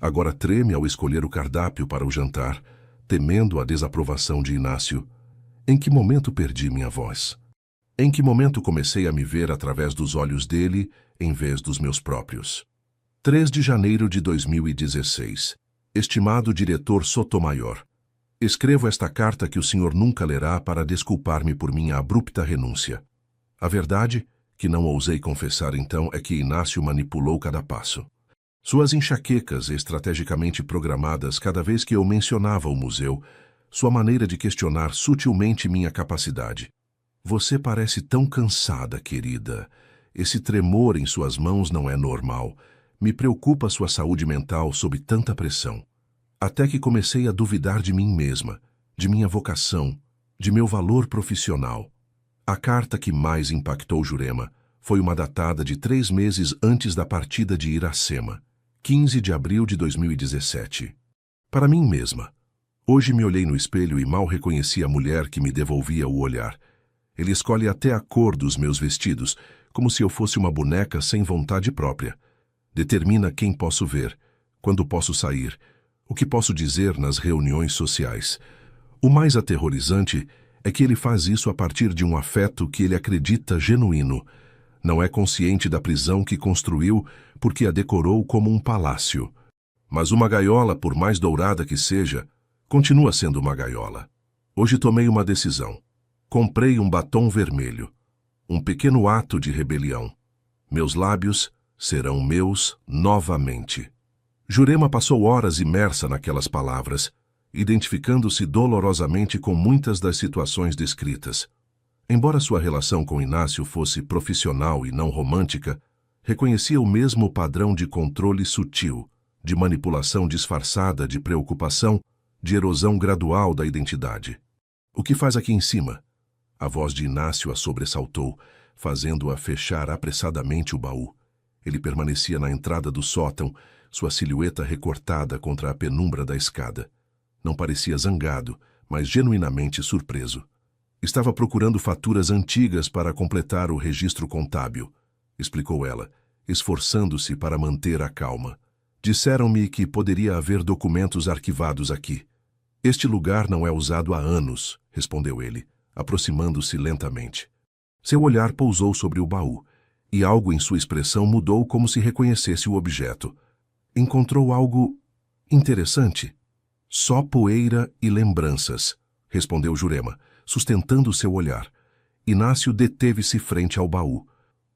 agora treme ao escolher o cardápio para o jantar, temendo a desaprovação de Inácio. Em que momento perdi minha voz? Em que momento comecei a me ver através dos olhos dele, em vez dos meus próprios? 3 de janeiro de 2016. Estimado diretor Sotomayor, escrevo esta carta que o senhor nunca lerá para desculpar-me por minha abrupta renúncia. A verdade, que não ousei confessar então, é que Inácio manipulou cada passo. Suas enxaquecas estrategicamente programadas cada vez que eu mencionava o museu, sua maneira de questionar sutilmente minha capacidade. Você parece tão cansada, querida. Esse tremor em suas mãos não é normal. Me preocupa sua saúde mental sob tanta pressão. Até que comecei a duvidar de mim mesma, de minha vocação, de meu valor profissional. A carta que mais impactou Jurema foi uma datada de 3 meses antes da partida de Iracema, 15 de abril de 2017. Para mim mesma. Hoje me olhei no espelho e mal reconheci a mulher que me devolvia o olhar. Ele escolhe até a cor dos meus vestidos, como se eu fosse uma boneca sem vontade própria. Determina quem posso ver, quando posso sair, o que posso dizer nas reuniões sociais. O mais aterrorizante é que ele faz isso a partir de um afeto que ele acredita genuíno. Não é consciente da prisão que construiu porque a decorou como um palácio. Mas uma gaiola, por mais dourada que seja, continua sendo uma gaiola. Hoje tomei uma decisão. Comprei um batom vermelho. Um pequeno ato de rebelião. Meus lábios serão meus novamente. Jurema passou horas imersa naquelas palavras, identificando-se dolorosamente com muitas das situações descritas. Embora sua relação com Inácio fosse profissional e não romântica, reconhecia o mesmo padrão de controle sutil, de manipulação disfarçada de preocupação, de erosão gradual da identidade. O que faz aqui em cima? A voz de Inácio a sobressaltou, fazendo-a fechar apressadamente o baú. Ele permanecia na entrada do sótão, sua silhueta recortada contra a penumbra da escada. Não parecia zangado, mas genuinamente surpreso. Estava procurando faturas antigas para completar o registro contábil, explicou ela, esforçando-se para manter a calma. Disseram-me que poderia haver documentos arquivados aqui. Este lugar não é usado há anos, respondeu ele, aproximando-se lentamente. Seu olhar pousou sobre o baú, e algo em sua expressão mudou como se reconhecesse o objeto. Encontrou algo interessante? Só poeira e lembranças, respondeu Jurema, sustentando seu olhar. Inácio deteve-se frente ao baú.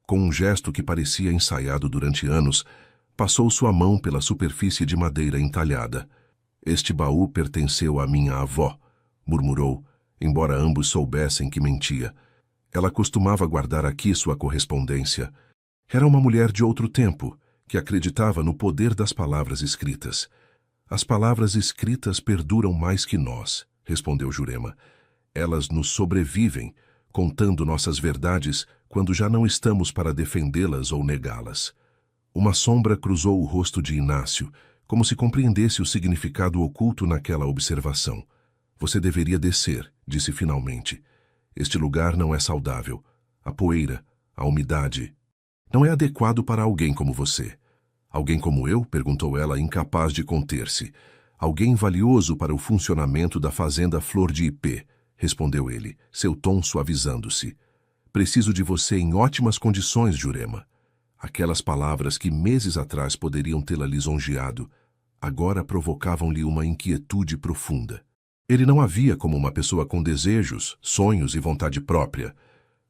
Com um gesto que parecia ensaiado durante anos, passou sua mão pela superfície de madeira entalhada. Este baú pertenceu à minha avó, murmurou, embora ambos soubessem que mentia. Ela costumava guardar aqui sua correspondência. Era uma mulher de outro tempo, que acreditava no poder das palavras escritas. As palavras escritas perduram mais que nós, respondeu Jurema. Elas nos sobrevivem, contando nossas verdades quando já não estamos para defendê-las ou negá-las. Uma sombra cruzou o rosto de Inácio, como se compreendesse o significado oculto naquela observação. Você deveria descer, disse finalmente. Este lugar não é saudável. A poeira, a umidade. Não é adequado para alguém como você. Alguém como eu? Perguntou ela, incapaz de conter-se. Alguém valioso para o funcionamento da fazenda Flor de Ipê, respondeu ele, seu tom suavizando-se. Preciso de você em ótimas condições, Jurema. Aquelas palavras que meses atrás poderiam tê-la lisonjeado, agora provocavam-lhe uma inquietude profunda. Ele não a via como uma pessoa com desejos, sonhos e vontade própria,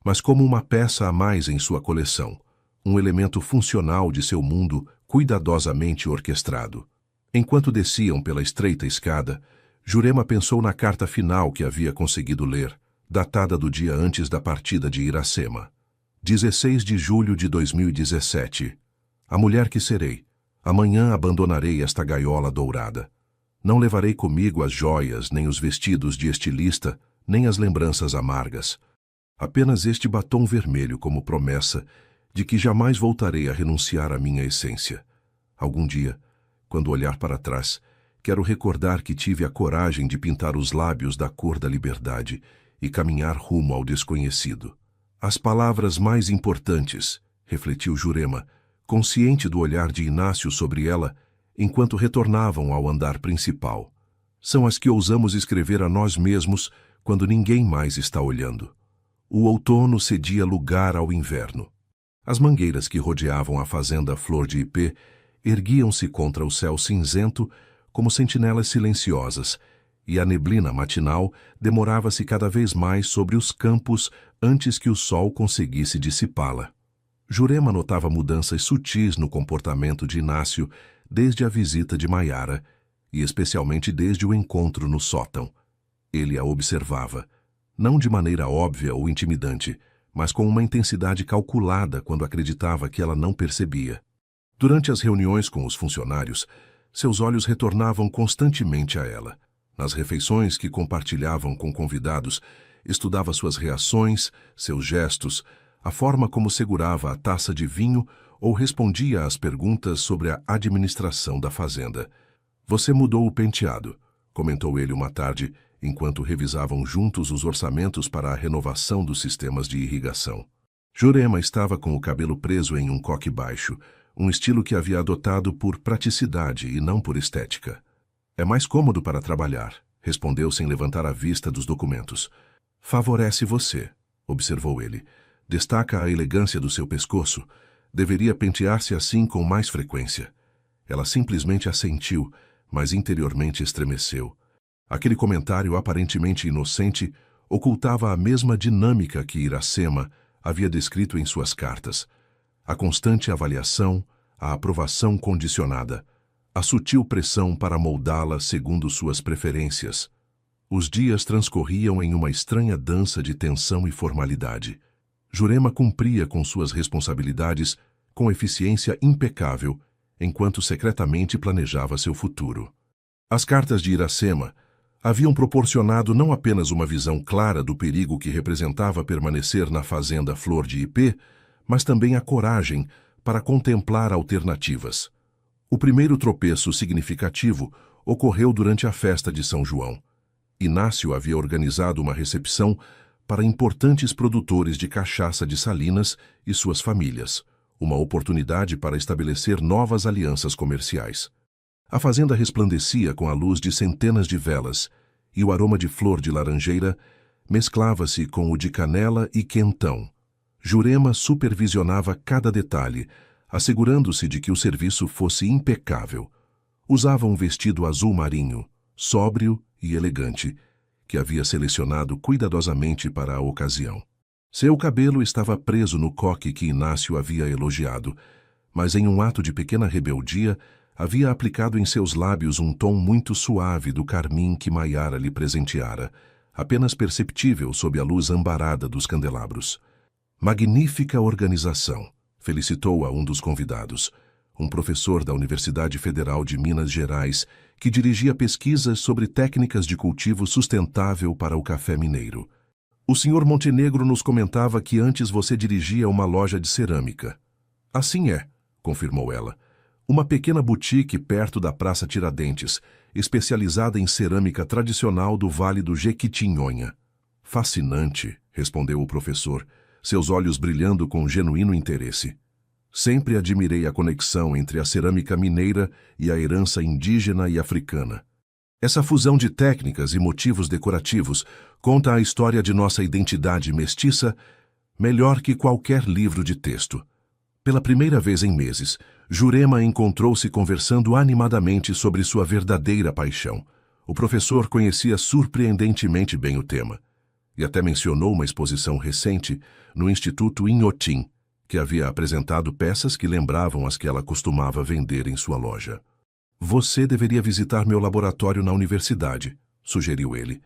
mas como uma peça a mais em sua coleção, um elemento funcional de seu mundo cuidadosamente orquestrado. Enquanto desciam pela estreita escada, Jurema pensou na carta final que havia conseguido ler, datada do dia antes da partida de Iracema. 16 de julho de 2017. A mulher que serei. Amanhã abandonarei esta gaiola dourada. Não levarei comigo as joias, nem os vestidos de estilista, nem as lembranças amargas. Apenas este batom vermelho como promessa de que jamais voltarei a renunciar à minha essência. Algum dia, quando olhar para trás, quero recordar que tive a coragem de pintar os lábios da cor da liberdade e caminhar rumo ao desconhecido. As palavras mais importantes, refletiu Jurema, consciente do olhar de Inácio sobre ela, enquanto retornavam ao andar principal. São as que ousamos escrever a nós mesmos quando ninguém mais está olhando. O outono cedia lugar ao inverno. As mangueiras que rodeavam a fazenda Flor de Ipê erguiam-se contra o céu cinzento como sentinelas silenciosas, e a neblina matinal demorava-se cada vez mais sobre os campos antes que o sol conseguisse dissipá-la. Jurema notava mudanças sutis no comportamento de Inácio desde a visita de Maiara, e especialmente desde o encontro no sótão. Ele a observava, não de maneira óbvia ou intimidante, mas com uma intensidade calculada quando acreditava que ela não percebia. Durante as reuniões com os funcionários, seus olhos retornavam constantemente a ela. Nas refeições que compartilhavam com convidados, estudava suas reações, seus gestos, a forma como segurava a taça de vinho ou respondia às perguntas sobre a administração da fazenda. Você mudou o penteado, comentou ele uma tarde, enquanto revisavam juntos os orçamentos para a renovação dos sistemas de irrigação. Jurema estava com o cabelo preso em um coque baixo, um estilo que havia adotado por praticidade e não por estética. É mais cômodo para trabalhar, respondeu sem levantar a vista dos documentos. Favorece você, observou ele. Destaca a elegância do seu pescoço. Deveria pentear-se assim com mais frequência. Ela simplesmente assentiu, mas interiormente estremeceu. Aquele comentário aparentemente inocente ocultava a mesma dinâmica que Iracema, havia descrito em suas cartas. A constante avaliação, a aprovação condicionada, a sutil pressão para moldá-la segundo suas preferências. Os dias transcorriam em uma estranha dança de tensão e formalidade. Jurema cumpria com suas responsabilidades com eficiência impecável, enquanto secretamente planejava seu futuro. As cartas de Iracema haviam proporcionado não apenas uma visão clara do perigo que representava permanecer na fazenda Flor de Ipê, mas também a coragem para contemplar alternativas. O primeiro tropeço significativo ocorreu durante a festa de São João. Inácio havia organizado uma recepção para importantes produtores de cachaça de Salinas e suas famílias, uma oportunidade para estabelecer novas alianças comerciais. A fazenda resplandecia com a luz de centenas de velas, e o aroma de flor de laranjeira mesclava-se com o de canela e quentão. Jurema supervisionava cada detalhe, assegurando-se de que o serviço fosse impecável. Usava um vestido azul marinho, sóbrio e elegante, que havia selecionado cuidadosamente para a ocasião. Seu cabelo estava preso no coque que Inácio havia elogiado, mas em um ato de pequena rebeldia, havia aplicado em seus lábios um tom muito suave do carmim que Maiara lhe presenteara, apenas perceptível sob a luz ambarada dos candelabros. Magnífica organização, felicitou-a um dos convidados, um professor da Universidade Federal de Minas Gerais, que dirigia pesquisas sobre técnicas de cultivo sustentável para o café mineiro. O Sr. Montenegro nos comentava que antes você dirigia uma loja de cerâmica. Assim é, confirmou ela. Uma pequena boutique perto da Praça Tiradentes, especializada em cerâmica tradicional do Vale do Jequitinhonha. Fascinante, respondeu o professor, seus olhos brilhando com genuíno interesse. Sempre admirei a conexão entre a cerâmica mineira e a herança indígena e africana. Essa fusão de técnicas e motivos decorativos conta a história de nossa identidade mestiça melhor que qualquer livro de texto. Pela primeira vez em meses, Jurema encontrou-se conversando animadamente sobre sua verdadeira paixão. O professor conhecia surpreendentemente bem o tema, e até mencionou uma exposição recente no Instituto Inhotim, que havia apresentado peças que lembravam as que ela costumava vender em sua loja. Você deveria visitar meu laboratório na universidade, sugeriu ele.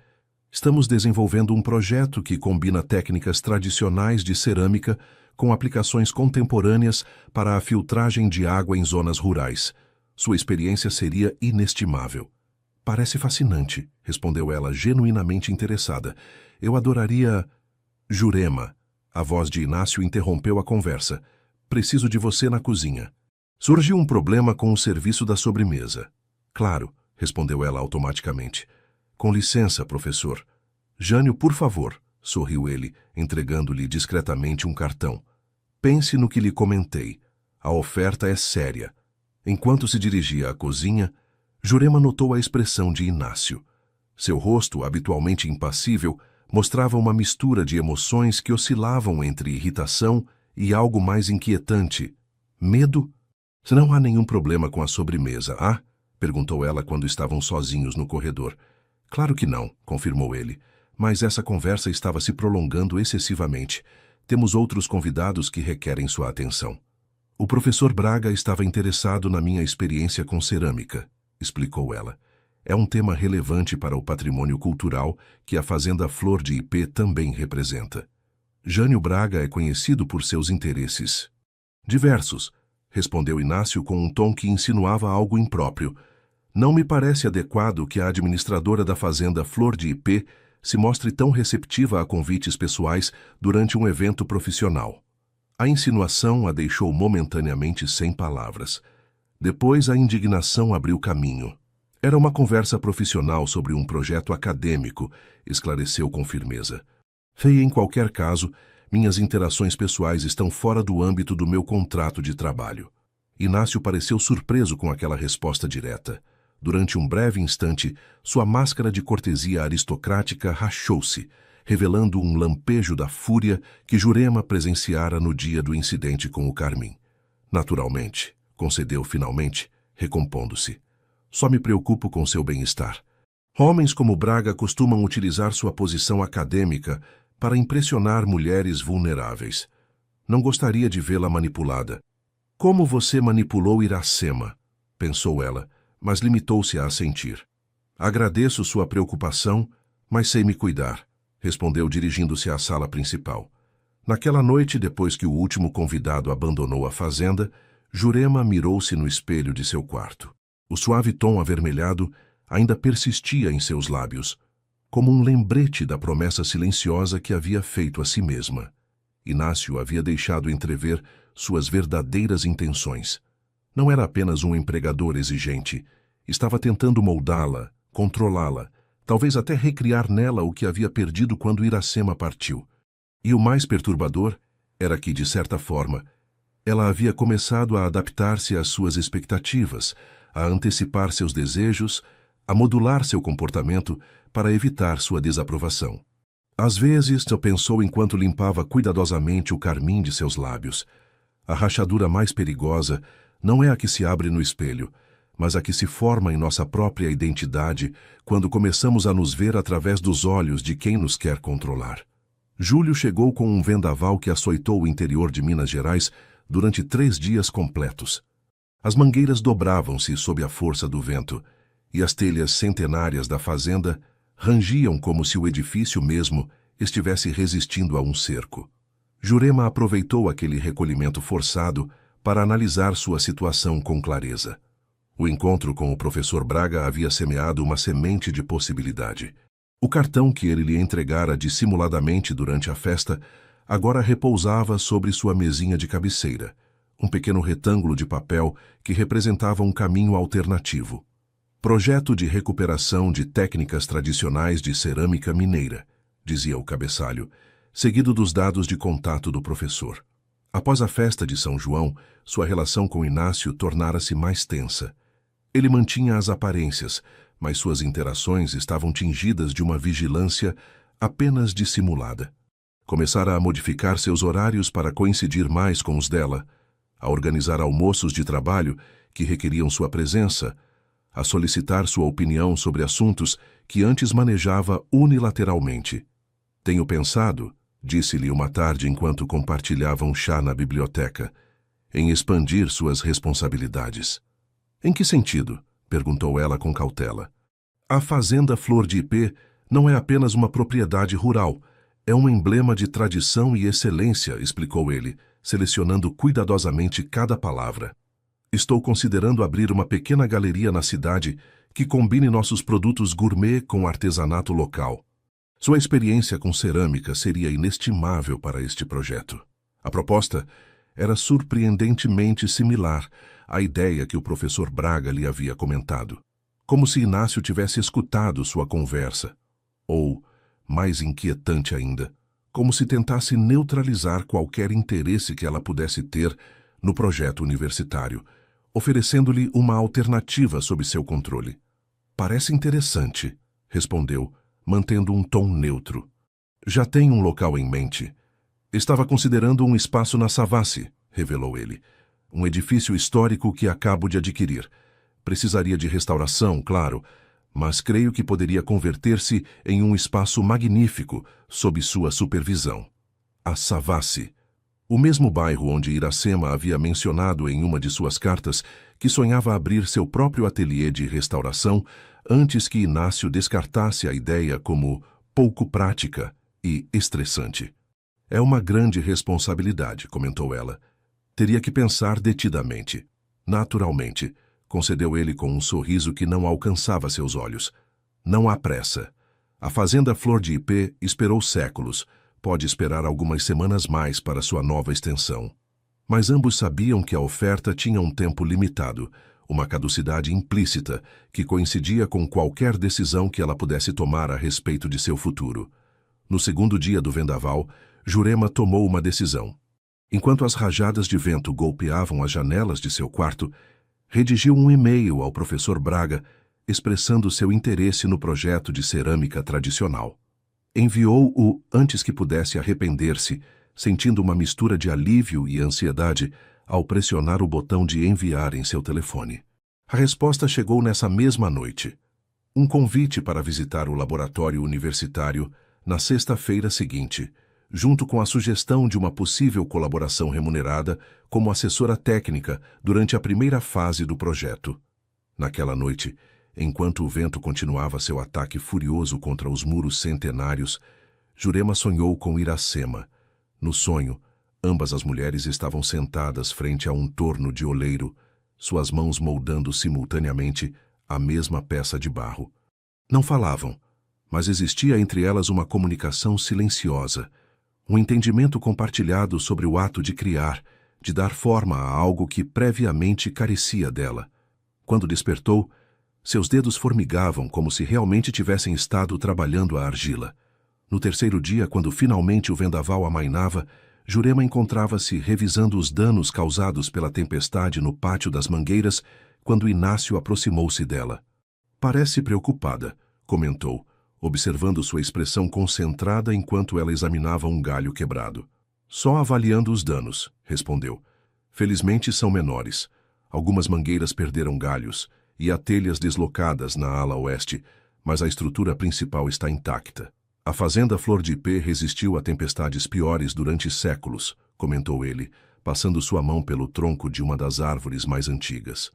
Estamos desenvolvendo um projeto que combina técnicas tradicionais de cerâmica com aplicações contemporâneas para a filtragem de água em zonas rurais. Sua experiência seria inestimável. Parece fascinante, respondeu ela, genuinamente interessada. Eu adoraria... Jurema. A voz de Inácio interrompeu a conversa. Preciso de você na cozinha. Surgiu um problema com o serviço da sobremesa. Claro, respondeu ela automaticamente. Com licença, professor. Jânio, por favor, sorriu ele, entregando-lhe discretamente um cartão. Pense no que lhe comentei. A oferta é séria. Enquanto se dirigia à cozinha, Jurema notou a expressão de Inácio. Seu rosto, habitualmente impassível, mostrava uma mistura de emoções que oscilavam entre irritação e algo mais inquietante. Medo? Não há nenhum problema com a sobremesa, há? Perguntou ela quando estavam sozinhos no corredor. Claro que não, confirmou ele. Mas essa conversa estava se prolongando excessivamente. Temos outros convidados que requerem sua atenção. O professor Braga estava interessado na minha experiência com cerâmica, explicou ela. É um tema relevante para o patrimônio cultural que a Fazenda Flor de Ipê também representa. Jânio Braga é conhecido por seus interesses diversos, respondeu Inácio com um tom que insinuava algo impróprio. Não me parece adequado que a administradora da Fazenda Flor de Ipê se mostre tão receptiva a convites pessoais durante um evento profissional. A insinuação a deixou momentaneamente sem palavras. Depois a indignação abriu caminho. Era uma conversa profissional sobre um projeto acadêmico, esclareceu com firmeza. Em qualquer caso, minhas interações pessoais estão fora do âmbito do meu contrato de trabalho. Inácio pareceu surpreso com aquela resposta direta. Durante um breve instante, sua máscara de cortesia aristocrática rachou-se, revelando um lampejo da fúria que Jurema presenciara no dia do incidente com o carmim. Naturalmente, concedeu finalmente, recompondo-se. Só me preocupo com seu bem-estar. Homens como Braga costumam utilizar sua posição acadêmica para impressionar mulheres vulneráveis. Não gostaria de vê-la manipulada. Como você manipulou Iracema? Pensou ela, mas limitou-se a assentir. Agradeço sua preocupação, mas sei me cuidar, respondeu dirigindo-se à sala principal. Naquela noite, depois que o último convidado abandonou a fazenda, Jurema mirou-se no espelho de seu quarto. O suave tom avermelhado ainda persistia em seus lábios, como um lembrete da promessa silenciosa que havia feito a si mesma. Inácio havia deixado entrever suas verdadeiras intenções. Não era apenas um empregador exigente. Estava tentando moldá-la, controlá-la, talvez até recriar nela o que havia perdido quando Iracema partiu. E o mais perturbador era que, de certa forma, ela havia começado a adaptar-se às suas expectativas, a antecipar seus desejos, a modular seu comportamento para evitar sua desaprovação. Às vezes, pensou enquanto limpava cuidadosamente o carmim de seus lábios. A rachadura mais perigosa não é a que se abre no espelho, mas a que se forma em nossa própria identidade quando começamos a nos ver através dos olhos de quem nos quer controlar. Júlio chegou com um vendaval que açoitou o interior de Minas Gerais durante 3 dias completos. As mangueiras dobravam-se sob a força do vento, e as telhas centenárias da fazenda rangiam como se o edifício mesmo estivesse resistindo a um cerco. Jurema aproveitou aquele recolhimento forçado para analisar sua situação com clareza. O encontro com o professor Braga havia semeado uma semente de possibilidade. O cartão que ele lhe entregara dissimuladamente durante a festa agora repousava sobre sua mesinha de cabeceira, um pequeno retângulo de papel que representava um caminho alternativo. Projeto de recuperação de técnicas tradicionais de cerâmica mineira, dizia o cabeçalho, seguido dos dados de contato do professor. Após a festa de São João, sua relação com Inácio tornara-se mais tensa. Ele mantinha as aparências, mas suas interações estavam tingidas de uma vigilância apenas dissimulada. Começara a modificar seus horários para coincidir mais com os dela, a organizar almoços de trabalho que requeriam sua presença, a solicitar sua opinião sobre assuntos que antes manejava unilateralmente. Tenho pensado, disse-lhe uma tarde enquanto compartilhavam chá na biblioteca, em expandir suas responsabilidades. Em que sentido? Perguntou ela com cautela. A fazenda Flor de Ipê não é apenas uma propriedade rural, é um emblema de tradição e excelência, explicou ele, selecionando cuidadosamente cada palavra. Estou considerando abrir uma pequena galeria na cidade que combine nossos produtos gourmet com artesanato local. Sua experiência com cerâmica seria inestimável para este projeto. A proposta era surpreendentemente similar à ideia que o professor Braga lhe havia comentado. Como se Inácio tivesse escutado sua conversa. Ou, mais inquietante ainda, como se tentasse neutralizar qualquer interesse que ela pudesse ter no projeto universitário, oferecendo-lhe uma alternativa sob seu controle. Parece interessante, respondeu, mantendo um tom neutro. Já tenho um local em mente. Estava considerando um espaço na Savassi, revelou ele. Um edifício histórico que acabo de adquirir. Precisaria de restauração, claro, mas creio que poderia converter-se em um espaço magnífico sob sua supervisão. A Savassi. O mesmo bairro onde Iracema havia mencionado em uma de suas cartas que sonhava abrir seu próprio ateliê de restauração antes que Inácio descartasse a ideia como pouco prática e estressante. É uma grande responsabilidade, comentou ela. Teria que pensar detidamente. Naturalmente, concedeu ele com um sorriso que não alcançava seus olhos. Não há pressa. A fazenda Flor de Ipê esperou séculos. Pode esperar algumas semanas mais para sua nova extensão. Mas ambos sabiam que a oferta tinha um tempo limitado, uma caducidade implícita que coincidia com qualquer decisão que ela pudesse tomar a respeito de seu futuro. No segundo dia do vendaval, Jurema tomou uma decisão. Enquanto as rajadas de vento golpeavam as janelas de seu quarto, redigiu um e-mail ao professor Braga expressando seu interesse no projeto de cerâmica tradicional. Enviou-o antes que pudesse arrepender-se, sentindo uma mistura de alívio e ansiedade ao pressionar o botão de enviar em seu telefone. A resposta chegou nessa mesma noite. Um convite para visitar o laboratório universitário na sexta-feira seguinte, junto com a sugestão de uma possível colaboração remunerada como assessora técnica durante a primeira fase do projeto. Naquela noite, enquanto o vento continuava seu ataque furioso contra os muros centenários, Jurema sonhou com Iracema. No sonho, ambas as mulheres estavam sentadas frente a um torno de oleiro, suas mãos moldando simultaneamente a mesma peça de barro. Não falavam, mas existia entre elas uma comunicação silenciosa, um entendimento compartilhado sobre o ato de criar, de dar forma a algo que previamente carecia dela. Quando despertou, seus dedos formigavam como se realmente tivessem estado trabalhando a argila. No terceiro dia, quando finalmente o vendaval amainava, Jurema encontrava-se revisando os danos causados pela tempestade no pátio das mangueiras, quando Inácio aproximou-se dela. "Parece preocupada", comentou, observando sua expressão concentrada enquanto ela examinava um galho quebrado. "Só avaliando os danos", respondeu. "Felizmente são menores. Algumas mangueiras perderam galhos e há telhas deslocadas na ala oeste, mas a estrutura principal está intacta. A fazenda Flor de Ipê resistiu a tempestades piores durante séculos", comentou ele, passando sua mão pelo tronco de uma das árvores mais antigas.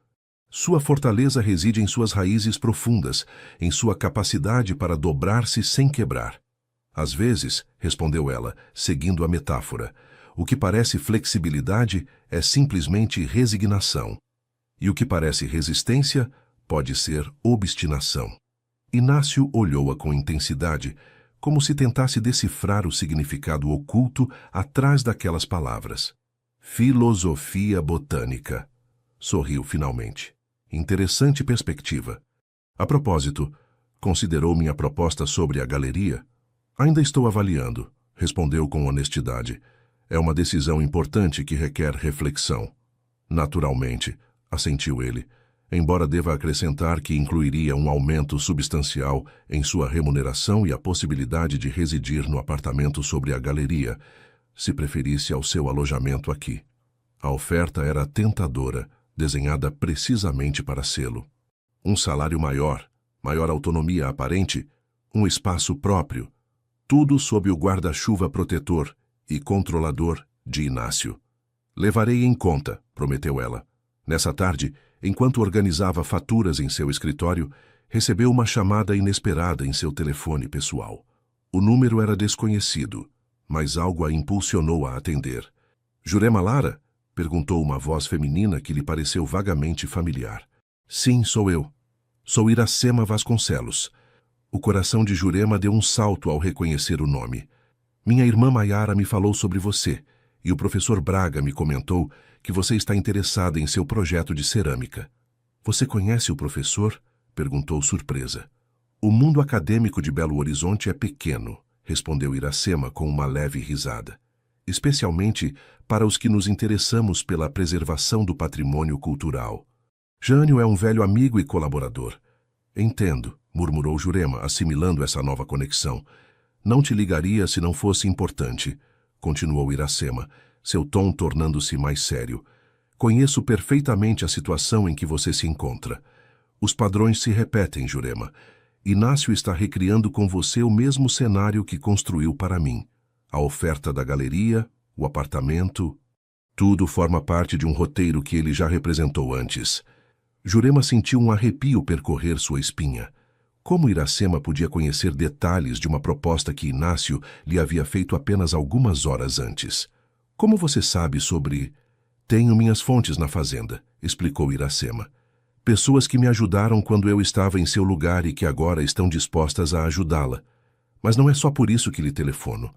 "Sua fortaleza reside em suas raízes profundas, em sua capacidade para dobrar-se sem quebrar." "Às vezes", respondeu ela, seguindo a metáfora, "o que parece flexibilidade é simplesmente resignação. E o que parece resistência pode ser obstinação." Inácio olhou-a com intensidade, como se tentasse decifrar o significado oculto atrás daquelas palavras. "Filosofia botânica", sorriu finalmente. "Interessante perspectiva. A propósito, considerou minha proposta sobre a galeria?" "Ainda estou avaliando", respondeu com honestidade. "É uma decisão importante que requer reflexão." "Naturalmente", assentiu ele, embora deva acrescentar que incluiria um aumento substancial em sua remuneração e a possibilidade de residir no apartamento sobre a galeria, se preferisse ao seu alojamento aqui. A oferta era tentadora, desenhada precisamente para sê-lo. Um salário maior, maior autonomia aparente, um espaço próprio, tudo sob o guarda-chuva protetor e controlador de Inácio. "Levarei em conta", prometeu ela. Nessa tarde, enquanto organizava faturas em seu escritório, recebeu uma chamada inesperada em seu telefone pessoal. O número era desconhecido, mas algo a impulsionou a atender. "Jurema Lara?", perguntou uma voz feminina que lhe pareceu vagamente familiar. "Sim, sou eu. Sou Iracema Vasconcelos." O coração de Jurema deu um salto ao reconhecer o nome. "Minha irmã Maiara me falou sobre você, e o professor Braga me comentou que você está interessada em seu projeto de cerâmica." "Você conhece o professor?", perguntou surpresa. "O mundo acadêmico de Belo Horizonte é pequeno", respondeu Iracema com uma leve risada. "Especialmente para os que nos interessamos pela preservação do patrimônio cultural. Jânio é um velho amigo e colaborador." "Entendo", murmurou Jurema, assimilando essa nova conexão. "Não te ligaria se não fosse importante", continuou Iracema, seu tom tornando-se mais sério. "Conheço perfeitamente a situação em que você se encontra. Os padrões se repetem, Jurema. Inácio está recriando com você o mesmo cenário que construiu para mim. A oferta da galeria, o apartamento, tudo forma parte de um roteiro que ele já representou antes." Jurema sentiu um arrepio percorrer sua espinha. Como Iracema podia conhecer detalhes de uma proposta que Inácio lhe havia feito apenas algumas horas antes? "Como você sabe sobre..." "Tenho minhas fontes na fazenda", explicou Iracema. "Pessoas que me ajudaram quando eu estava em seu lugar e que agora estão dispostas a ajudá-la. Mas não é só por isso que lhe telefono.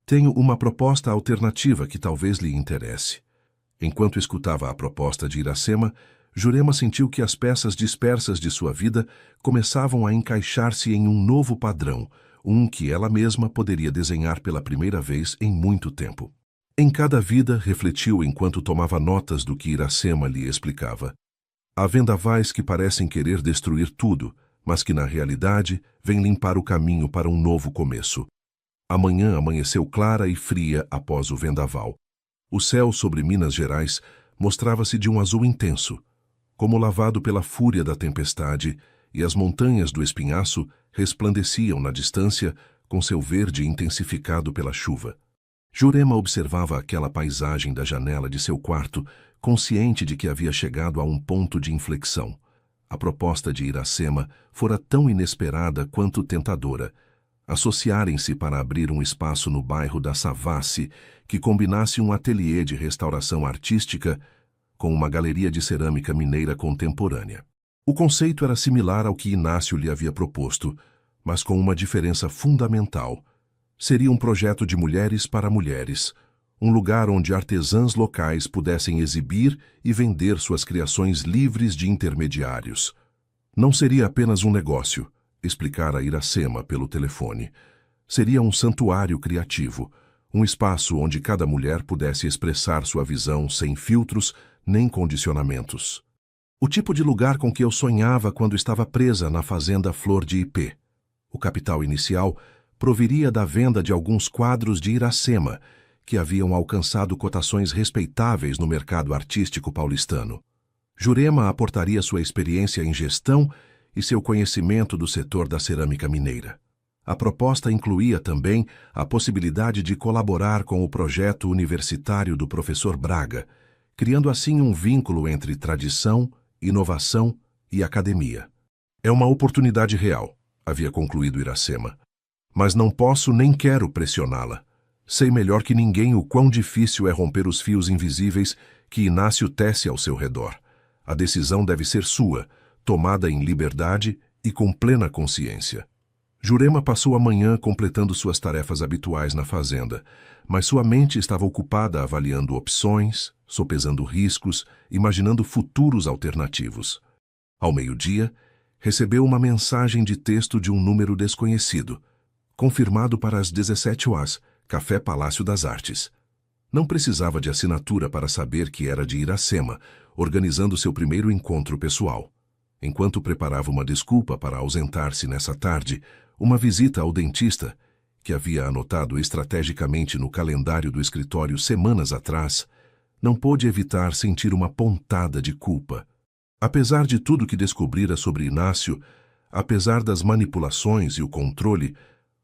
Tenho uma proposta alternativa que talvez lhe interesse." Enquanto escutava a proposta de Iracema, Jurema sentiu que as peças dispersas de sua vida começavam a encaixar-se em um novo padrão, um que ela mesma poderia desenhar pela primeira vez em muito tempo. Em cada vida, refletiu enquanto tomava notas do que Iracema lhe explicava. Há vendavais que parecem querer destruir tudo, mas que na realidade vêm limpar o caminho para um novo começo. A manhã amanheceu clara e fria após o vendaval. O céu sobre Minas Gerais mostrava-se de um azul intenso, como lavado pela fúria da tempestade, e as montanhas do Espinhaço resplandeciam na distância com seu verde intensificado pela chuva. Jurema observava aquela paisagem da janela de seu quarto, consciente de que havia chegado a um ponto de inflexão. A proposta de Iracema fora tão inesperada quanto tentadora. Associarem-se para abrir um espaço no bairro da Savassi que combinasse um ateliê de restauração artística com uma galeria de cerâmica mineira contemporânea. O conceito era similar ao que Inácio lhe havia proposto, mas com uma diferença fundamental. Seria um projeto de mulheres para mulheres, um lugar onde artesãs locais pudessem exibir e vender suas criações livres de intermediários. Não seria apenas um negócio, explicara Iracema pelo telefone. Seria um santuário criativo, um espaço onde cada mulher pudesse expressar sua visão sem filtros nem condicionamentos. O tipo de lugar com que eu sonhava quando estava presa na fazenda Flor de Ipê. O capital inicial proviria da venda de alguns quadros de Iracema, que haviam alcançado cotações respeitáveis no mercado artístico paulistano. Jurema aportaria sua experiência em gestão e seu conhecimento do setor da cerâmica mineira. A proposta incluía também a possibilidade de colaborar com o projeto universitário do professor Braga, criando assim um vínculo entre tradição, inovação e academia. É uma oportunidade real, havia concluído Iracema, mas não posso nem quero pressioná-la. Sei melhor que ninguém o quão difícil é romper os fios invisíveis que Inácio tece ao seu redor. A decisão deve ser sua, tomada em liberdade e com plena consciência. Jurema passou a manhã completando suas tarefas habituais na fazenda, mas sua mente estava ocupada avaliando opções, sopesando riscos, imaginando futuros alternativos. Ao meio-dia, recebeu uma mensagem de texto de um número desconhecido, confirmado para as 17 horas, Café Palácio das Artes. Não precisava de assinatura para saber que era de Iracema, organizando seu primeiro encontro pessoal. Enquanto preparava uma desculpa para ausentar-se nessa tarde, uma visita ao dentista, que havia anotado estrategicamente no calendário do escritório semanas atrás, não pôde evitar sentir uma pontada de culpa. Apesar de tudo que descobrira sobre Inácio, apesar das manipulações e o controle,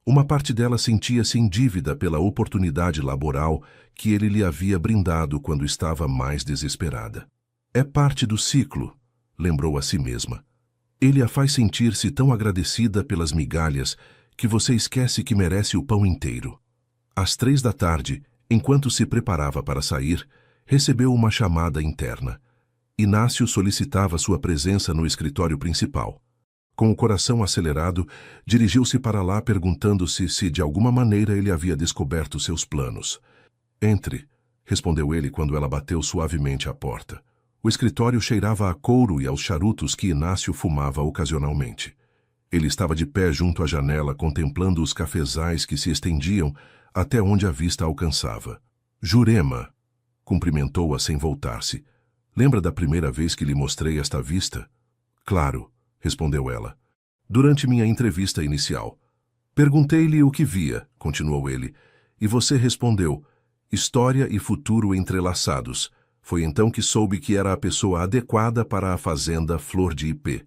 uma parte dela sentia-se em dívida pela oportunidade laboral que ele lhe havia brindado quando estava mais desesperada. É parte do ciclo, lembrou a si mesma. Ele a faz sentir-se tão agradecida pelas migalhas que você esquece que merece o pão inteiro. Às 3 da tarde, enquanto se preparava para sair, recebeu uma chamada interna. Inácio solicitava sua presença no escritório principal. Com o coração acelerado, dirigiu-se para lá perguntando-se se de alguma maneira ele havia descoberto seus planos. Entre, respondeu ele quando ela bateu suavemente à porta. O escritório cheirava a couro e aos charutos que Inácio fumava ocasionalmente. Ele estava de pé junto à janela contemplando os cafezais que se estendiam até onde a vista alcançava. Jurema, cumprimentou-a sem voltar-se. Lembra da primeira vez que lhe mostrei esta vista? Claro, respondeu ela. Durante minha entrevista inicial. Perguntei-lhe o que via, continuou ele, e você respondeu, história e futuro entrelaçados. Foi então que soube que era a pessoa adequada para a fazenda Flor de Ipê.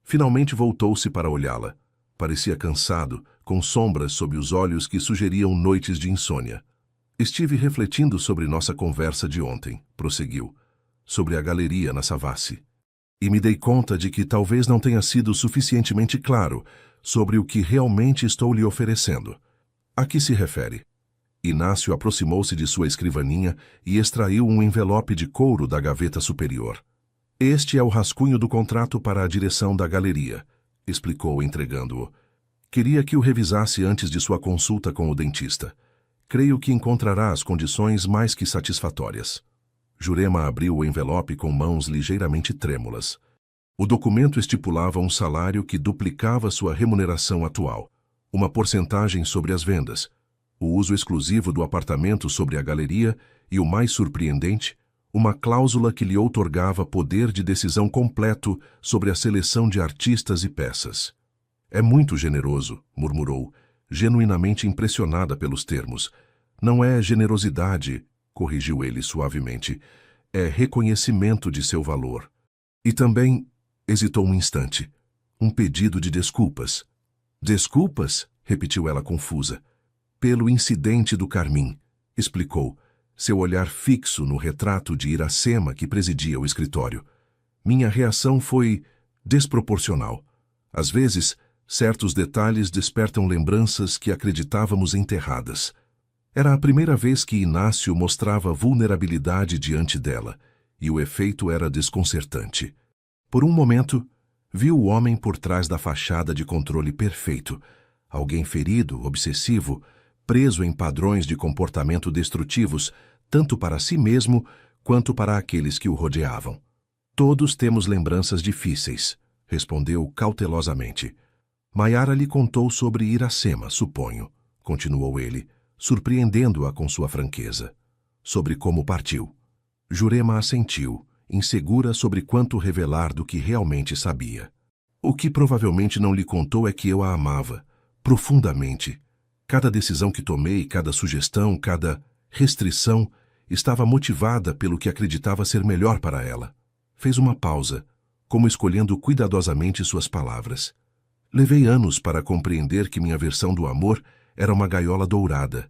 Finalmente voltou-se para olhá-la. Parecia cansado, com sombras sob os olhos que sugeriam noites de insônia. Estive refletindo sobre nossa conversa de ontem, prosseguiu, sobre a galeria na Savassi. E me dei conta de que talvez não tenha sido suficientemente claro sobre o que realmente estou lhe oferecendo. A que se refere? Inácio aproximou-se de sua escrivaninha e extraiu um envelope de couro da gaveta superior. Este é o rascunho do contrato para a direção da galeria, explicou entregando-o. Queria que o revisasse antes de sua consulta com o dentista. Creio que encontrará as condições mais que satisfatórias. Jurema abriu o envelope com mãos ligeiramente trêmulas. O documento estipulava um salário que duplicava sua remuneração atual, uma porcentagem sobre as vendas, o uso exclusivo do apartamento sobre a galeria e, o mais surpreendente, uma cláusula que lhe outorgava poder de decisão completo sobre a seleção de artistas e peças. É muito generoso, murmurou, genuinamente impressionada pelos termos. Não é generosidade, corrigiu ele suavemente, é reconhecimento de seu valor. E também, hesitou um instante, um pedido de desculpas. Desculpas? repetiu ela confusa. Pelo incidente do carmim, explicou, seu olhar fixo no retrato de Iracema que presidia o escritório. Minha reação foi desproporcional. Às vezes, certos detalhes despertam lembranças que acreditávamos enterradas. Era a primeira vez que Inácio mostrava vulnerabilidade diante dela, e o efeito era desconcertante. Por um momento, viu o homem por trás da fachada de controle perfeito, alguém ferido, obsessivo, preso em padrões de comportamento destrutivos, tanto para si mesmo quanto para aqueles que o rodeavam. Todos temos lembranças difíceis, respondeu cautelosamente. Maiara lhe contou sobre Iracema, suponho, continuou ele, surpreendendo-a com sua franqueza. Sobre como partiu. Jurema assentiu, insegura sobre quanto revelar do que realmente sabia. O que provavelmente não lhe contou é que eu a amava, profundamente. Cada decisão que tomei, cada sugestão, cada restrição estava motivada pelo que acreditava ser melhor para ela. Fez uma pausa, como escolhendo cuidadosamente suas palavras. Levei anos para compreender que minha versão do amor era uma gaiola dourada,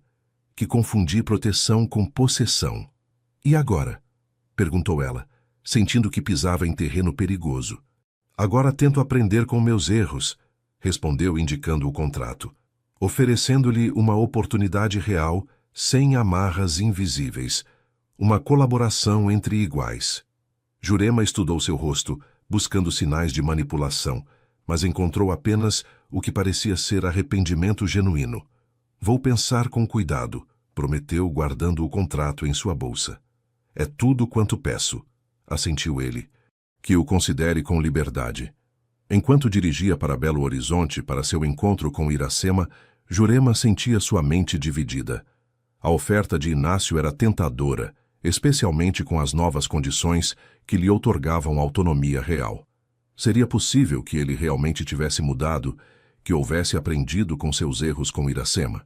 que confundi proteção com possessão. E agora? Perguntou ela, sentindo que pisava em terreno perigoso. Agora tento aprender com meus erros, respondeu indicando o contrato, oferecendo-lhe uma oportunidade real, sem amarras invisíveis, uma colaboração entre iguais. Jurema estudou seu rosto, buscando sinais de manipulação, mas encontrou apenas o que parecia ser arrependimento genuíno. Vou pensar com cuidado, prometeu, guardando o contrato em sua bolsa. É tudo quanto peço, assentiu ele, que o considere com liberdade. Enquanto dirigia para Belo Horizonte para seu encontro com Iracema, Jurema sentia sua mente dividida. A oferta de Inácio era tentadora, especialmente com as novas condições que lhe outorgavam autonomia real. Seria possível que ele realmente tivesse mudado, que houvesse aprendido com seus erros com Iracema?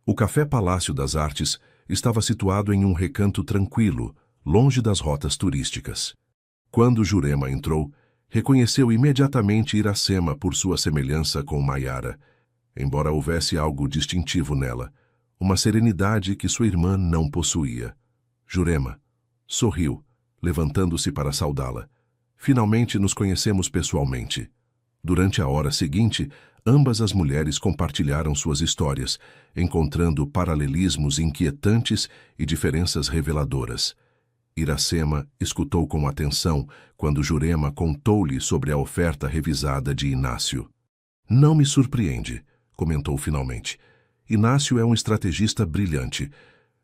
O Café Palácio das Artes estava situado em um recanto tranquilo, longe das rotas turísticas. Quando Jurema entrou, reconheceu imediatamente Iracema por sua semelhança com Maiara, embora houvesse algo distintivo nela, uma serenidade que sua irmã não possuía. Jurema sorriu, levantando-se para saudá-la. Finalmente nos conhecemos pessoalmente. Durante a hora seguinte, ambas as mulheres compartilharam suas histórias, encontrando paralelismos inquietantes e diferenças reveladoras. Iracema escutou com atenção quando Jurema contou-lhe sobre a oferta revisada de Inácio. Não me surpreende, comentou finalmente. Inácio é um estrategista brilhante.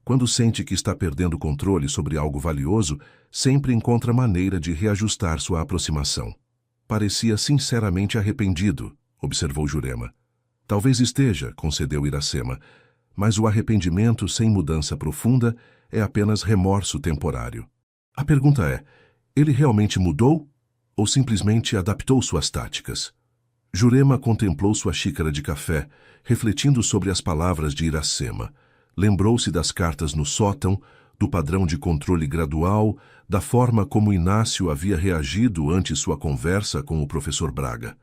Quando sente que está perdendo controle sobre algo valioso, sempre encontra maneira de reajustar sua aproximação. Parecia sinceramente arrependido, observou Jurema. Talvez esteja, concedeu Iracema, mas o arrependimento sem mudança profunda é apenas remorso temporário. A pergunta é, ele realmente mudou ou simplesmente adaptou suas táticas? Jurema contemplou sua xícara de café, refletindo sobre as palavras de Iracema. Lembrou-se das cartas no sótão, do padrão de controle gradual, da forma como Inácio havia reagido ante sua conversa com o professor Braga.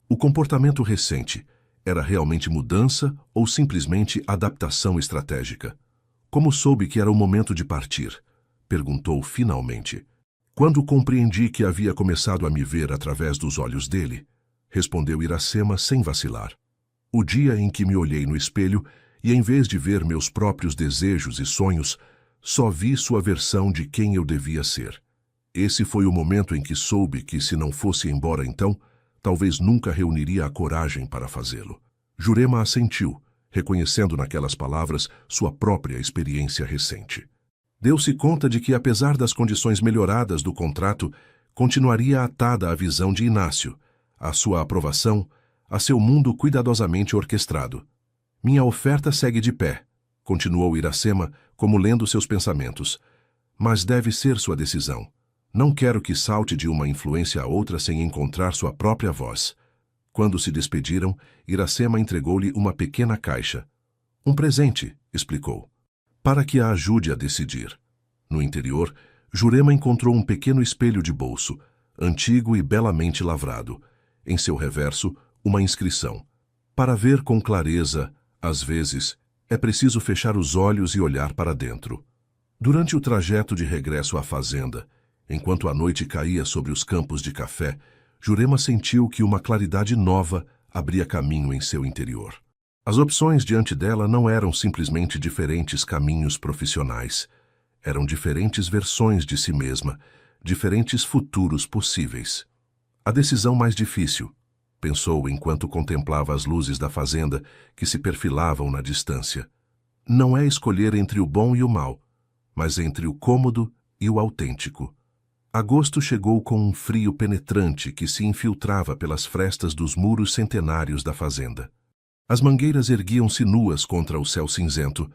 O comportamento recente era realmente mudança ou simplesmente adaptação estratégica? Como soube que era o momento de partir? Perguntou finalmente. Quando compreendi que havia começado a me ver através dos olhos dele, respondeu Iracema sem vacilar. O dia em que me olhei no espelho e, em vez de ver meus próprios desejos e sonhos, só vi sua versão de quem eu devia ser. Esse foi o momento em que soube que, se não fosse embora então, talvez nunca reuniria a coragem para fazê-lo. Jurema assentiu, reconhecendo naquelas palavras sua própria experiência recente. Deu-se conta de que, apesar das condições melhoradas do contrato, continuaria atada à visão de Inácio, à sua aprovação, a seu mundo cuidadosamente orquestrado. Minha oferta segue de pé, continuou Iracema, como lendo seus pensamentos. Mas deve ser sua decisão. Não quero que salte de uma influência a outra sem encontrar sua própria voz. Quando se despediram, Iracema entregou-lhe uma pequena caixa. Um presente, explicou, para que a ajude a decidir. No interior, Jurema encontrou um pequeno espelho de bolso, antigo e belamente lavrado. Em seu reverso, uma inscrição. Para ver com clareza, às vezes, é preciso fechar os olhos e olhar para dentro. Durante o trajeto de regresso à fazenda, enquanto a noite caía sobre os campos de café, Jurema sentiu que uma claridade nova abria caminho em seu interior. As opções diante dela não eram simplesmente diferentes caminhos profissionais. Eram diferentes versões de si mesma, diferentes futuros possíveis. A decisão mais difícil, pensou enquanto contemplava as luzes da fazenda que se perfilavam na distância, não é escolher entre o bom e o mal, mas entre o cômodo e o autêntico. Agosto chegou com um frio penetrante que se infiltrava pelas frestas dos muros centenários da fazenda. As mangueiras erguiam-se nuas contra o céu cinzento,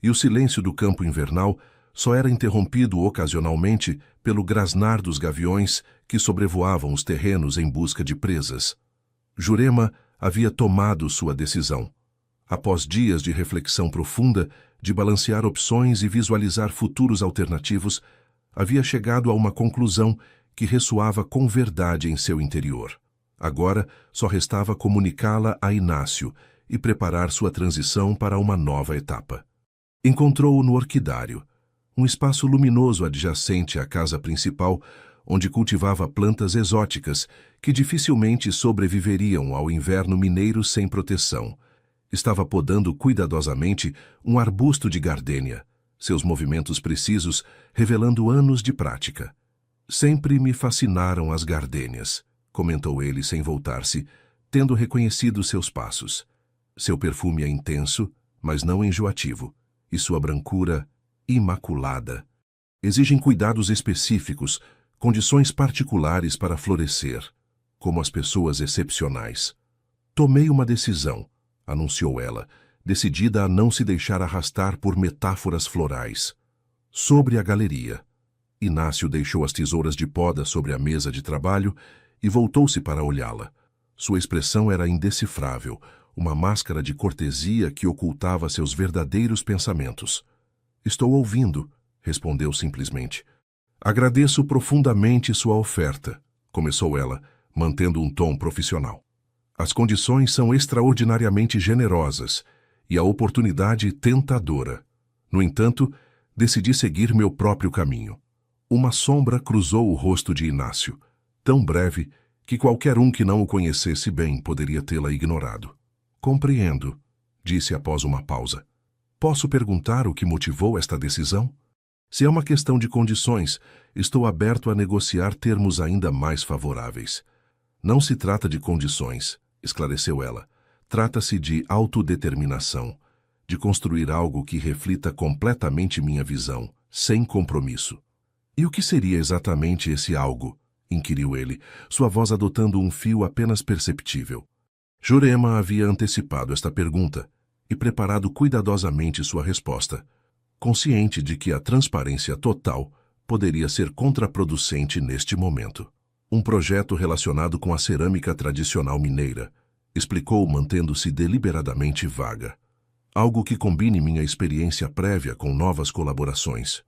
e o silêncio do campo invernal só era interrompido ocasionalmente pelo grasnar dos gaviões que sobrevoavam os terrenos em busca de presas. Jurema havia tomado sua decisão. Após dias de reflexão profunda, de balancear opções e visualizar futuros alternativos, havia chegado a uma conclusão que ressoava com verdade em seu interior. Agora só restava comunicá-la a Inácio e preparar sua transição para uma nova etapa. Encontrou-o no orquidário, um espaço luminoso adjacente à casa principal, onde cultivava plantas exóticas que dificilmente sobreviveriam ao inverno mineiro sem proteção. Estava podando cuidadosamente um arbusto de gardênia, seus movimentos precisos revelando anos de prática. Sempre me fascinaram as gardênias, comentou ele sem voltar-se, tendo reconhecido seus passos. Seu perfume é intenso, mas não enjoativo, e sua brancura imaculada. Exigem cuidados específicos, condições particulares para florescer, como as pessoas excepcionais. Tomei uma decisão, anunciou ela, decidida a não se deixar arrastar por metáforas florais. Sobre a galeria. Inácio deixou as tesouras de poda sobre a mesa de trabalho e voltou-se para olhá-la. Sua expressão era indecifrável, uma máscara de cortesia que ocultava seus verdadeiros pensamentos. Estou ouvindo, respondeu simplesmente. Agradeço profundamente sua oferta, começou ela, mantendo um tom profissional. As condições são extraordinariamente generosas e a oportunidade tentadora. No entanto, decidi seguir meu próprio caminho. Uma sombra cruzou o rosto de Inácio, tão breve que qualquer um que não o conhecesse bem poderia tê-la ignorado. Compreendo, disse após uma pausa. Posso perguntar o que motivou esta decisão? Se é uma questão de condições, estou aberto a negociar termos ainda mais favoráveis. Não se trata de condições, esclareceu ela. Trata-se de autodeterminação, de construir algo que reflita completamente minha visão, sem compromisso. E o que seria exatamente esse algo? Inquiriu ele, sua voz adotando um fio apenas perceptível. Jurema havia antecipado esta pergunta e preparado cuidadosamente sua resposta, consciente de que a transparência total poderia ser contraproducente neste momento. Um projeto relacionado com a cerâmica tradicional mineira, explicou mantendo-se deliberadamente vaga. Algo que combine minha experiência prévia com novas colaborações.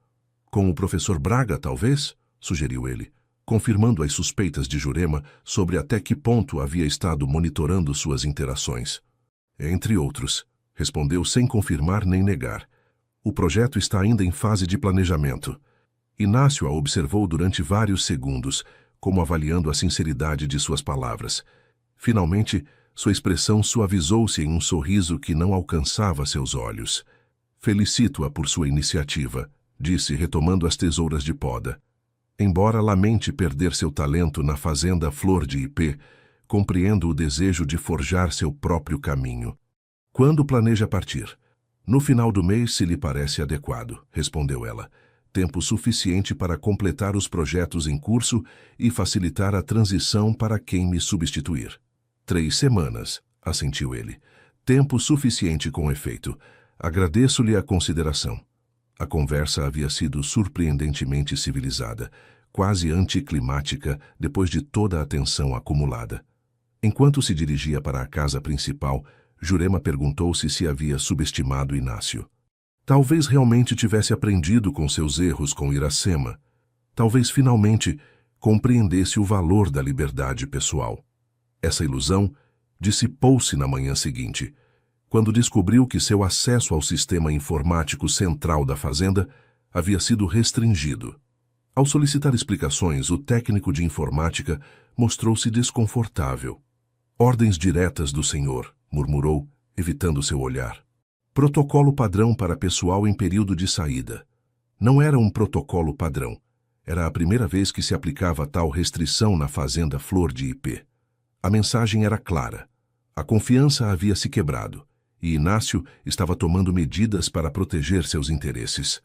Com o professor Braga, talvez? Sugeriu ele, confirmando as suspeitas de Jurema sobre até que ponto havia estado monitorando suas interações. Entre outros, respondeu sem confirmar nem negar. O projeto está ainda em fase de planejamento. Inácio a observou durante vários segundos, como avaliando a sinceridade de suas palavras. Finalmente, sua expressão suavizou-se em um sorriso que não alcançava seus olhos. Felicito-a por sua iniciativa, disse retomando as tesouras de poda. Embora lamente perder seu talento na fazenda Flor de Ipê, compreendo o desejo de forjar seu próprio caminho. Quando planeja partir? No final do mês, se lhe parece adequado, respondeu ela. Tempo suficiente para completar os projetos em curso e facilitar a transição para quem me substituir. 3 semanas, assentiu ele. Tempo suficiente com efeito. Agradeço-lhe a consideração. A conversa havia sido surpreendentemente civilizada, quase anticlimática depois de toda a tensão acumulada. Enquanto se dirigia para a casa principal, Jurema perguntou-se se havia subestimado Inácio. Talvez realmente tivesse aprendido com seus erros com Iracema. Talvez finalmente compreendesse o valor da liberdade pessoal. Essa ilusão, dissipou-se na manhã seguinte, quando descobriu que seu acesso ao sistema informático central da fazenda havia sido restringido. Ao solicitar explicações, o técnico de informática mostrou-se desconfortável. Ordens diretas do senhor, murmurou, evitando seu olhar. Protocolo padrão para pessoal em período de saída. Não era um protocolo padrão. Era a primeira vez que se aplicava tal restrição na fazenda Flor de Ipê. A mensagem era clara. A confiança havia se quebrado, e Inácio estava tomando medidas para proteger seus interesses.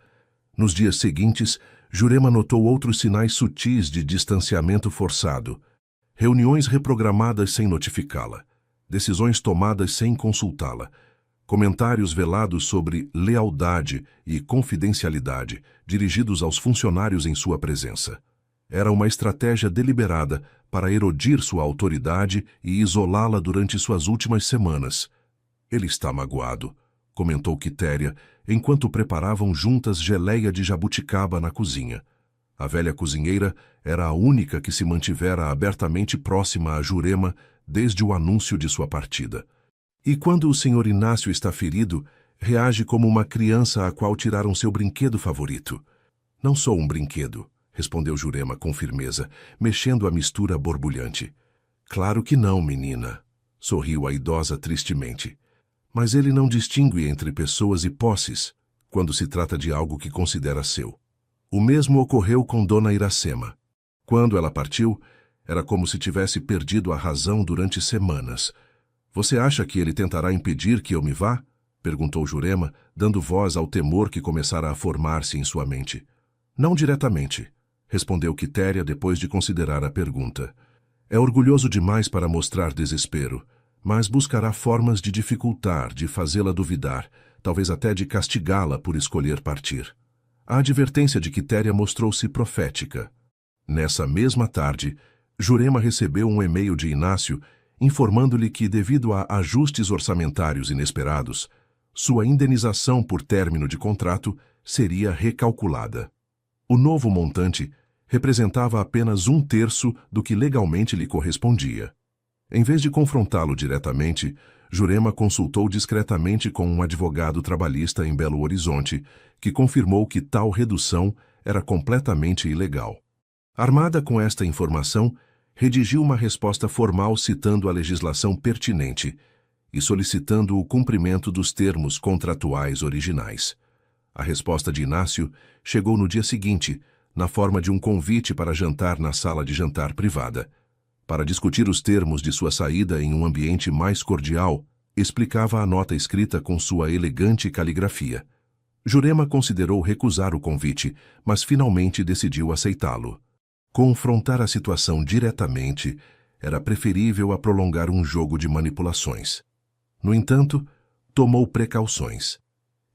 Nos dias seguintes, Jurema notou outros sinais sutis de distanciamento forçado. Reuniões reprogramadas sem notificá-la. Decisões tomadas sem consultá-la. Comentários velados sobre lealdade e confidencialidade, dirigidos aos funcionários em sua presença. Era uma estratégia deliberada para erodir sua autoridade e isolá-la durante suas últimas semanas. Ele está magoado, comentou Quitéria, enquanto preparavam juntas geleia de jabuticaba na cozinha. A velha cozinheira era a única que se mantivera abertamente próxima a Jurema desde o anúncio de sua partida. E quando o senhor Inácio está ferido, reage como uma criança a qual tiraram seu brinquedo favorito. Não sou um brinquedo, respondeu Jurema com firmeza, mexendo a mistura borbulhante. Claro que não, menina, sorriu a idosa tristemente. Mas ele não distingue entre pessoas e posses, quando se trata de algo que considera seu. O mesmo ocorreu com Dona Iracema. Quando ela partiu, era como se tivesse perdido a razão durante semanas. Você acha que ele tentará impedir que eu me vá? Perguntou Jurema, dando voz ao temor que começara a formar-se em sua mente. Não diretamente, respondeu Quitéria depois de considerar a pergunta. É orgulhoso demais para mostrar desespero, mas buscará formas de dificultar, de fazê-la duvidar, talvez até de castigá-la por escolher partir. A advertência de Quitéria mostrou-se profética. Nessa mesma tarde, Jurema recebeu um e-mail de Inácio informando-lhe que, devido a ajustes orçamentários inesperados, sua indenização por término de contrato seria recalculada. O novo montante representava apenas 1/3 do que legalmente lhe correspondia. Em vez de confrontá-lo diretamente, Jurema consultou discretamente com um advogado trabalhista em Belo Horizonte, que confirmou que tal redução era completamente ilegal. Armada com esta informação, redigiu uma resposta formal citando a legislação pertinente e solicitando o cumprimento dos termos contratuais originais. A resposta de Inácio chegou no dia seguinte, na forma de um convite para jantar na sala de jantar privada. Para discutir os termos de sua saída em um ambiente mais cordial, explicava a nota escrita com sua elegante caligrafia. Jurema considerou recusar o convite, mas finalmente decidiu aceitá-lo. Confrontar a situação diretamente era preferível a prolongar um jogo de manipulações. No entanto, tomou precauções.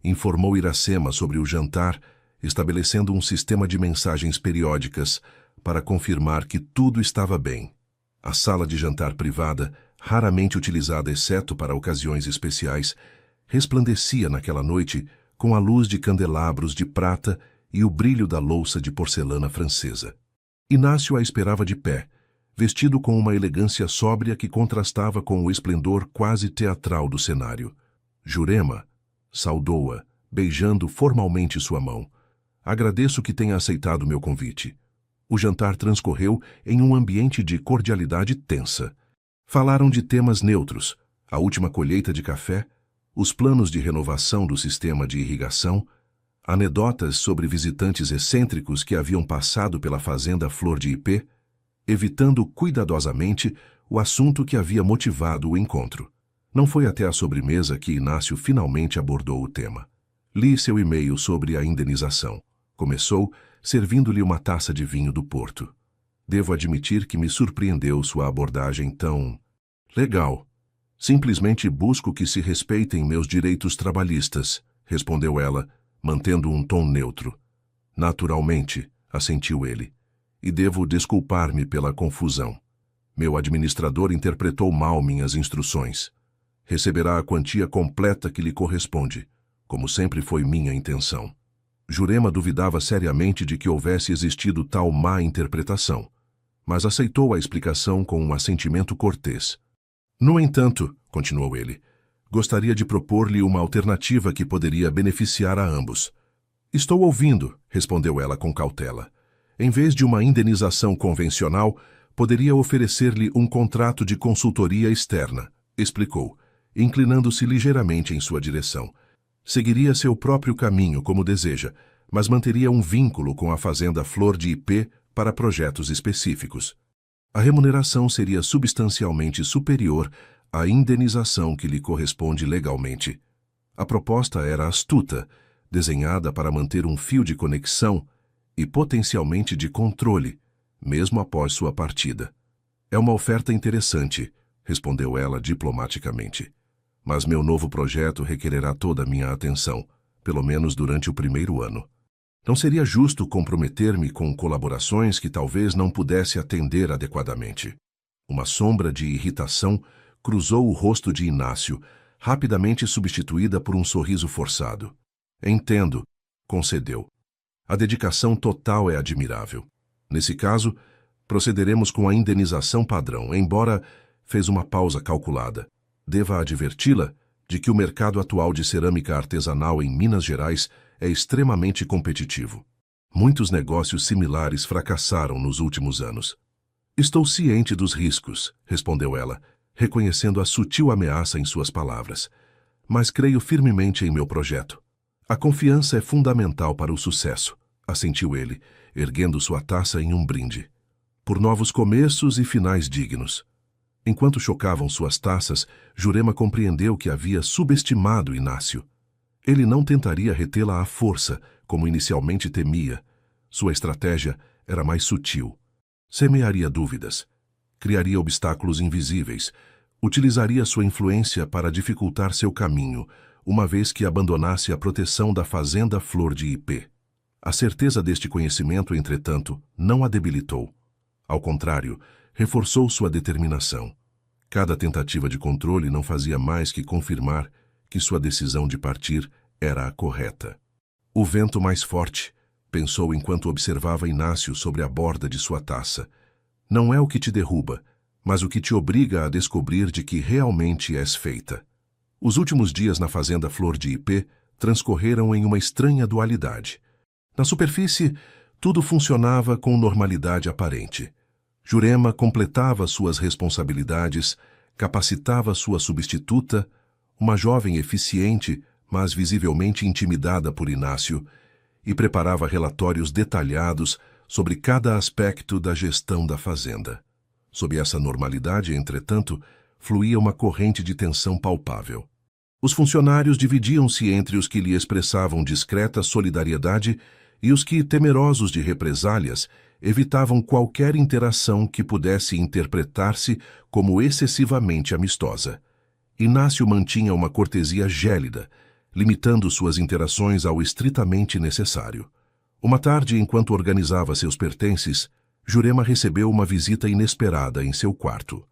Informou Iracema sobre o jantar, estabelecendo um sistema de mensagens periódicas para confirmar que tudo estava bem. A sala de jantar privada, raramente utilizada exceto para ocasiões especiais, resplandecia naquela noite com a luz de candelabros de prata e o brilho da louça de porcelana francesa. Inácio a esperava de pé, vestido com uma elegância sóbria que contrastava com o esplendor quase teatral do cenário. Jurema saudou-a, beijando formalmente sua mão. Agradeço que tenha aceitado meu convite. O jantar transcorreu em um ambiente de cordialidade tensa. Falaram de temas neutros, a última colheita de café, os planos de renovação do sistema de irrigação, anedotas sobre visitantes excêntricos que haviam passado pela fazenda Flor de Ipê, evitando cuidadosamente o assunto que havia motivado o encontro. Não foi até a sobremesa que Inácio finalmente abordou o tema. Li seu e-mail sobre a indenização. Começou, servindo-lhe uma taça de vinho do Porto. Devo admitir que me surpreendeu sua abordagem tão... legal. Simplesmente busco que se respeitem meus direitos trabalhistas, respondeu ela, mantendo um tom neutro. Naturalmente, assentiu ele. E devo desculpar-me pela confusão. Meu administrador interpretou mal minhas instruções. Receberá a quantia completa que lhe corresponde, como sempre foi minha intenção. Jurema duvidava seriamente de que houvesse existido tal má interpretação, mas aceitou a explicação com um assentimento cortês. No entanto, continuou ele, gostaria de propor-lhe uma alternativa que poderia beneficiar a ambos. Estou ouvindo, respondeu ela com cautela. Em vez de uma indenização convencional, poderia oferecer-lhe um contrato de consultoria externa, explicou, inclinando-se ligeiramente em sua direção. Seguiria seu próprio caminho, como deseja, mas manteria um vínculo com a fazenda Flor de Ipê para projetos específicos. A remuneração seria substancialmente superior à indenização que lhe corresponde legalmente. A proposta era astuta, desenhada para manter um fio de conexão e potencialmente de controle, mesmo após sua partida. É uma oferta interessante, respondeu ela diplomaticamente. Mas meu novo projeto requererá toda a minha atenção, pelo menos durante o primeiro ano. Não seria justo comprometer-me com colaborações que talvez não pudesse atender adequadamente. Uma sombra de irritação cruzou o rosto de Inácio, rapidamente substituída por um sorriso forçado. Entendo, concedeu. A dedicação total é admirável. Nesse caso, procederemos com a indenização padrão, embora, fez uma pausa calculada. Deva adverti-la de que o mercado atual de cerâmica artesanal em Minas Gerais é extremamente competitivo. Muitos negócios similares fracassaram nos últimos anos. Estou ciente dos riscos, respondeu ela, reconhecendo a sutil ameaça em suas palavras. Mas creio firmemente em meu projeto. A confiança é fundamental para o sucesso, assentiu ele, erguendo sua taça em um brinde. Por novos começos e finais dignos. Enquanto chocavam suas taças, Jurema compreendeu que havia subestimado Inácio. Ele não tentaria retê-la à força, como inicialmente temia. Sua estratégia era mais sutil. Semearia dúvidas. Criaria obstáculos invisíveis. Utilizaria sua influência para dificultar seu caminho, uma vez que abandonasse a proteção da fazenda Flor de Ipê. A certeza deste conhecimento, entretanto, não a debilitou. Ao contrário, reforçou sua determinação. Cada tentativa de controle não fazia mais que confirmar que sua decisão de partir era a correta. O vento mais forte, pensou enquanto observava Inácio sobre a borda de sua taça. Não é o que te derruba, mas o que te obriga a descobrir de que realmente és feita. Os últimos dias na fazenda Flor de Ipê transcorreram em uma estranha dualidade. Na superfície, tudo funcionava com normalidade aparente. Jurema completava suas responsabilidades, capacitava sua substituta, uma jovem eficiente, mas visivelmente intimidada por Inácio, e preparava relatórios detalhados sobre cada aspecto da gestão da fazenda. Sob essa normalidade, entretanto, fluía uma corrente de tensão palpável. Os funcionários dividiam-se entre os que lhe expressavam discreta solidariedade e os que, temerosos de represálias, evitavam qualquer interação que pudesse interpretar-se como excessivamente amistosa. Inácio mantinha uma cortesia gélida, limitando suas interações ao estritamente necessário. Uma tarde, enquanto organizava seus pertences, Jurema recebeu uma visita inesperada em seu quarto.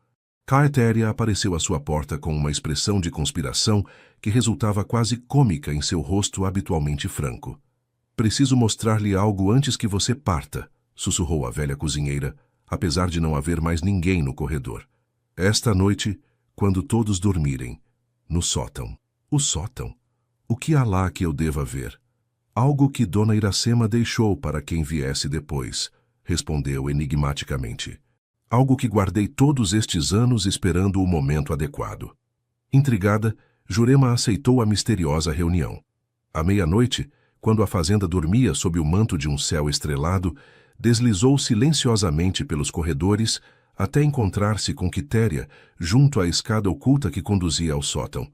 Caetéria apareceu à sua porta com uma expressão de conspiração que resultava quase cômica em seu rosto habitualmente franco. Preciso mostrar-lhe algo antes que você parta, sussurrou a velha cozinheira, apesar de não haver mais ninguém no corredor. Esta noite, quando todos dormirem, no sótão. O sótão? O que há lá que eu deva ver? Algo que Dona Iracema deixou para quem viesse depois, respondeu enigmaticamente. Algo que guardei todos estes anos esperando o momento adequado. Intrigada, Jurema aceitou a misteriosa reunião. À meia-noite, quando a fazenda dormia sob o manto de um céu estrelado, deslizou silenciosamente pelos corredores até encontrar-se com Quitéria junto à escada oculta que conduzia ao sótão.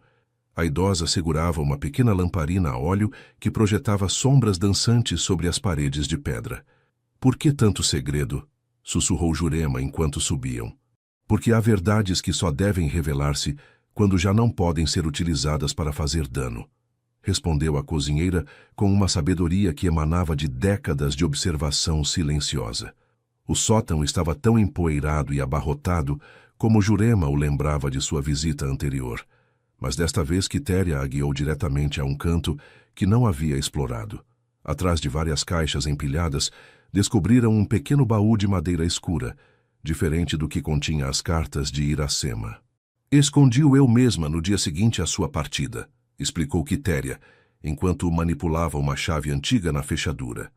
A idosa segurava uma pequena lamparina a óleo que projetava sombras dançantes sobre as paredes de pedra. Por que tanto segredo? Sussurrou Jurema enquanto subiam. Porque há verdades que só devem revelar-se quando já não podem ser utilizadas para fazer dano. Respondeu a cozinheira com uma sabedoria que emanava de décadas de observação silenciosa. O sótão estava tão empoeirado e abarrotado como Jurema o lembrava de sua visita anterior. Mas desta vez Quitéria a guiou diretamente a um canto que não havia explorado. Atrás de várias caixas empilhadas, descobriram um pequeno baú de madeira escura, diferente do que continha as cartas de Iracema. Escondi-o eu mesma no dia seguinte à sua partida, explicou Quitéria, enquanto manipulava uma chave antiga na fechadura.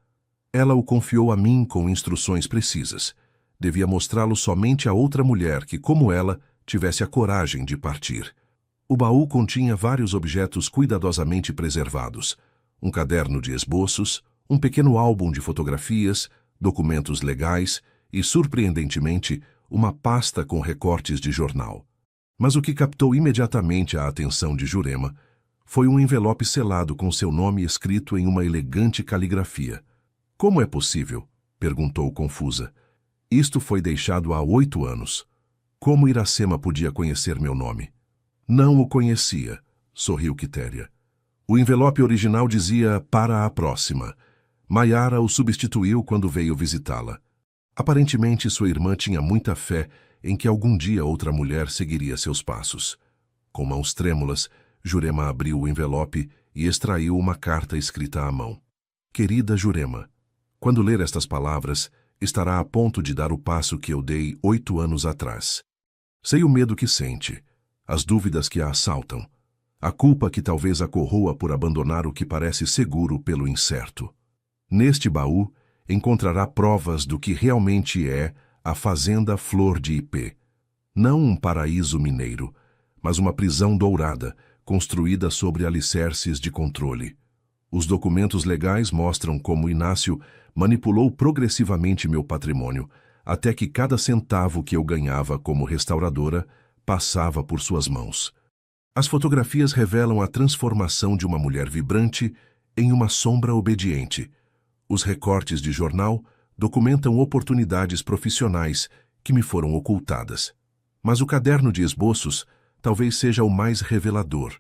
Ela o confiou a mim com instruções precisas. Devia mostrá-lo somente a outra mulher que, como ela, tivesse a coragem de partir. O baú continha vários objetos cuidadosamente preservados. Um caderno de esboços, um pequeno álbum de fotografias, documentos legais e, surpreendentemente, uma pasta com recortes de jornal. Mas o que captou imediatamente a atenção de Jurema foi um envelope selado com seu nome escrito em uma elegante caligrafia. Como é possível? Perguntou confusa. Isto foi deixado há 8 anos. Como Iracema podia conhecer meu nome? Não o conhecia, sorriu Quitéria. O envelope original dizia para a próxima. Maiara o substituiu quando veio visitá-la. Aparentemente, sua irmã tinha muita fé em que algum dia outra mulher seguiria seus passos. Com mãos trêmulas, Jurema abriu o envelope e extraiu uma carta escrita à mão. Querida Jurema, quando ler estas palavras, estará a ponto de dar o passo que eu dei 8 anos atrás. Sei o medo que sente, as dúvidas que a assaltam, a culpa que talvez a corroa por abandonar o que parece seguro pelo incerto. Neste baú, encontrará provas do que realmente é a Fazenda Flor de Ipê. Não um paraíso mineiro, mas uma prisão dourada, construída sobre alicerces de controle. Os documentos legais mostram como Inácio manipulou progressivamente meu patrimônio, até que cada centavo que eu ganhava como restauradora passava por suas mãos. As fotografias revelam a transformação de uma mulher vibrante em uma sombra obediente. Os recortes de jornal documentam oportunidades profissionais que me foram ocultadas. Mas o caderno de esboços talvez seja o mais revelador.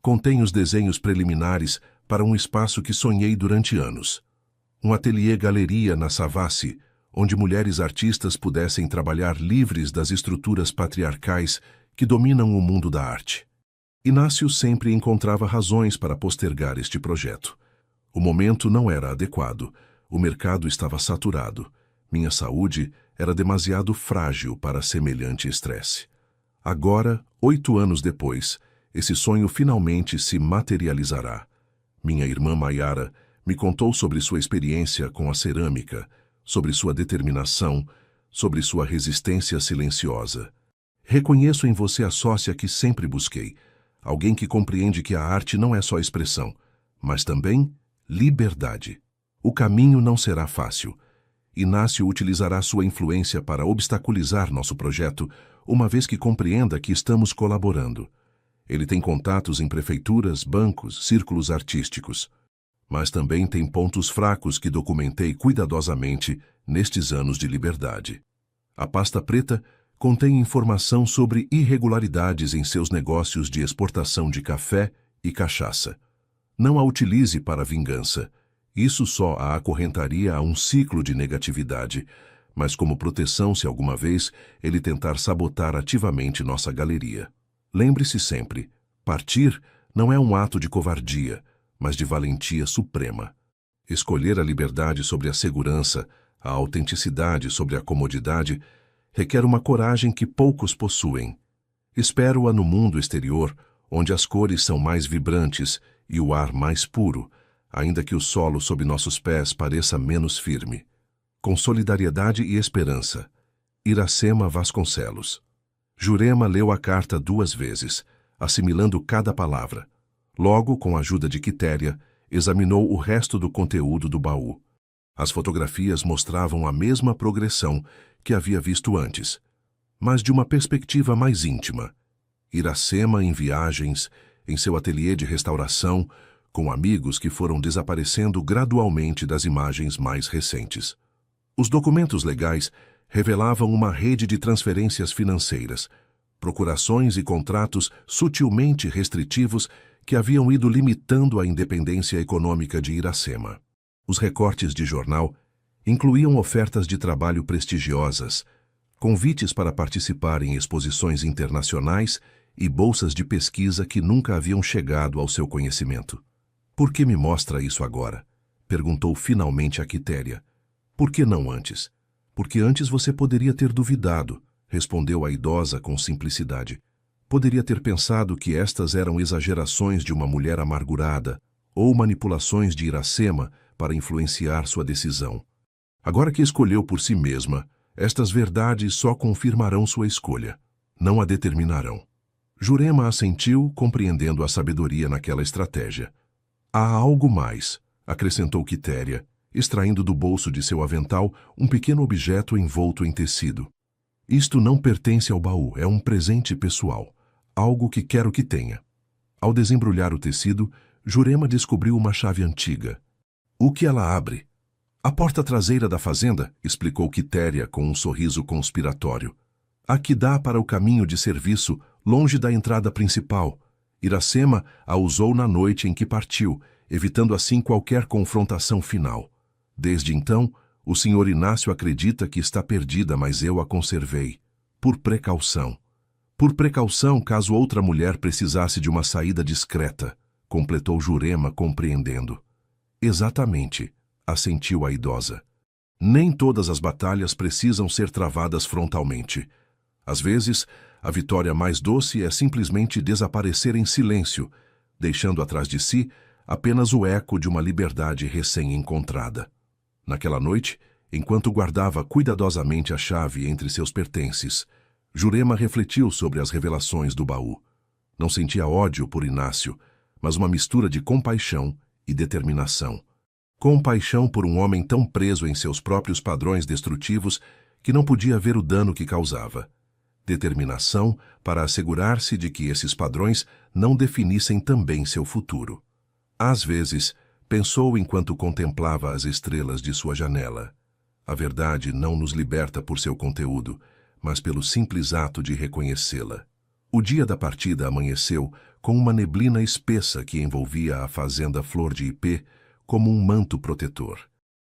Contém os desenhos preliminares para um espaço que sonhei durante anos. Um ateliê-galeria na Savassi, onde mulheres artistas pudessem trabalhar livres das estruturas patriarcais que dominam o mundo da arte. Inácio sempre encontrava razões para postergar este projeto. O momento não era adequado, o mercado estava saturado, minha saúde era demasiado frágil para semelhante estresse. Agora, 8 anos depois, esse sonho finalmente se materializará. Minha irmã Maiara me contou sobre sua experiência com a cerâmica, sobre sua determinação, sobre sua resistência silenciosa. Reconheço em você a sócia que sempre busquei, alguém que compreende que a arte não é só expressão, mas também liberdade. O caminho não será fácil. Inácio utilizará sua influência para obstaculizar nosso projeto, uma vez que compreenda que estamos colaborando. Ele tem contatos em prefeituras, bancos, círculos artísticos. Mas também tem pontos fracos que documentei cuidadosamente nestes anos de liberdade. A pasta preta contém informação sobre irregularidades em seus negócios de exportação de café e cachaça. Não a utilize para vingança. Isso só a acorrentaria a um ciclo de negatividade, mas como proteção se alguma vez ele tentar sabotar ativamente nossa galeria. Lembre-se sempre, partir não é um ato de covardia, mas de valentia suprema. Escolher a liberdade sobre a segurança, a autenticidade sobre a comodidade, requer uma coragem que poucos possuem. Espero-a no mundo exterior, onde as cores são mais vibrantes e o ar mais puro, ainda que o solo sob nossos pés pareça menos firme. Com solidariedade e esperança. Iracema Vasconcelos. Jurema leu a carta 2 vezes, assimilando cada palavra. Logo, com a ajuda de Quitéria, examinou o resto do conteúdo do baú. As fotografias mostravam a mesma progressão que havia visto antes, mas de uma perspectiva mais íntima. Iracema em viagens, em seu ateliê de restauração, com amigos que foram desaparecendo gradualmente das imagens mais recentes. Os documentos legais revelavam uma rede de transferências financeiras, procurações e contratos sutilmente restritivos que haviam ido limitando a independência econômica de Iracema. Os recortes de jornal incluíam ofertas de trabalho prestigiosas, convites para participar em exposições internacionais e bolsas de pesquisa que nunca haviam chegado ao seu conhecimento. Por que me mostra isso agora? Perguntou finalmente a Quitéria. Por que não antes? Porque antes você poderia ter duvidado, respondeu a idosa com simplicidade. Poderia ter pensado que estas eram exagerações de uma mulher amargurada ou manipulações de Iracema para influenciar sua decisão. Agora que escolheu por si mesma, estas verdades só confirmarão sua escolha, não a determinarão. Jurema assentiu, compreendendo a sabedoria naquela estratégia. Há algo mais, acrescentou Quitéria, extraindo do bolso de seu avental um pequeno objeto envolto em tecido. Isto não pertence ao baú, é um presente pessoal, algo que quero que tenha. Ao desembrulhar o tecido, Jurema descobriu uma chave antiga. O que ela abre? A porta traseira da fazenda, explicou Quitéria com um sorriso conspiratório. A que dá para o caminho de serviço, longe da entrada principal. Iracema a usou na noite em que partiu, evitando assim qualquer confrontação final. Desde então, o Sr. Inácio acredita que está perdida, mas eu a conservei. Por precaução. Por precaução, caso outra mulher precisasse de uma saída discreta, completou Jurema, compreendendo. Exatamente, assentiu a idosa. Nem todas as batalhas precisam ser travadas frontalmente. Às vezes, a vitória mais doce é simplesmente desaparecer em silêncio, deixando atrás de si apenas o eco de uma liberdade recém-encontrada. Naquela noite, enquanto guardava cuidadosamente a chave entre seus pertences, Jurema refletiu sobre as revelações do baú. Não sentia ódio por Inácio, mas uma mistura de compaixão e determinação. Compaixão por um homem tão preso em seus próprios padrões destrutivos que não podia ver o dano que causava. Determinação para assegurar-se de que esses padrões não definissem também seu futuro. Às vezes, pensou enquanto contemplava as estrelas de sua janela. A verdade não nos liberta por seu conteúdo, mas pelo simples ato de reconhecê-la. O dia da partida amanheceu com uma neblina espessa que envolvia a fazenda Flor de Ipê como um manto protetor.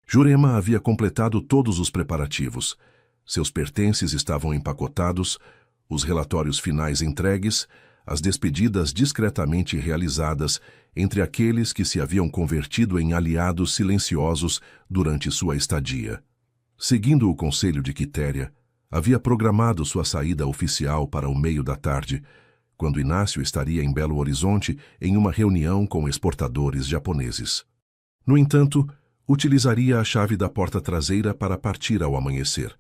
Jurema havia completado todos os preparativos. Seus pertences estavam empacotados, os relatórios finais entregues, as despedidas discretamente realizadas entre aqueles que se haviam convertido em aliados silenciosos durante sua estadia. Seguindo o conselho de Quitéria, havia programado sua saída oficial para o meio da tarde, quando Inácio estaria em Belo Horizonte em uma reunião com exportadores japoneses. No entanto, utilizaria a chave da porta traseira para partir ao amanhecer,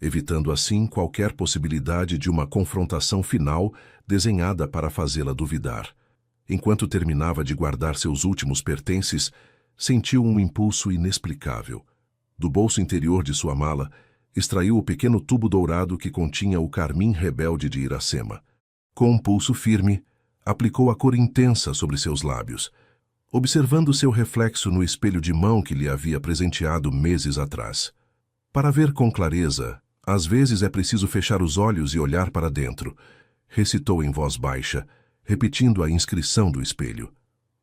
evitando assim qualquer possibilidade de uma confrontação final desenhada para fazê-la duvidar. Enquanto terminava de guardar seus últimos pertences, sentiu um impulso inexplicável. Do bolso interior de sua mala, extraiu o pequeno tubo dourado que continha o carmim rebelde de Iracema. Com um pulso firme, aplicou a cor intensa sobre seus lábios, observando seu reflexo no espelho de mão que lhe havia presenteado meses atrás. Para ver com clareza, às vezes é preciso fechar os olhos e olhar para dentro, recitou em voz baixa, repetindo a inscrição do espelho.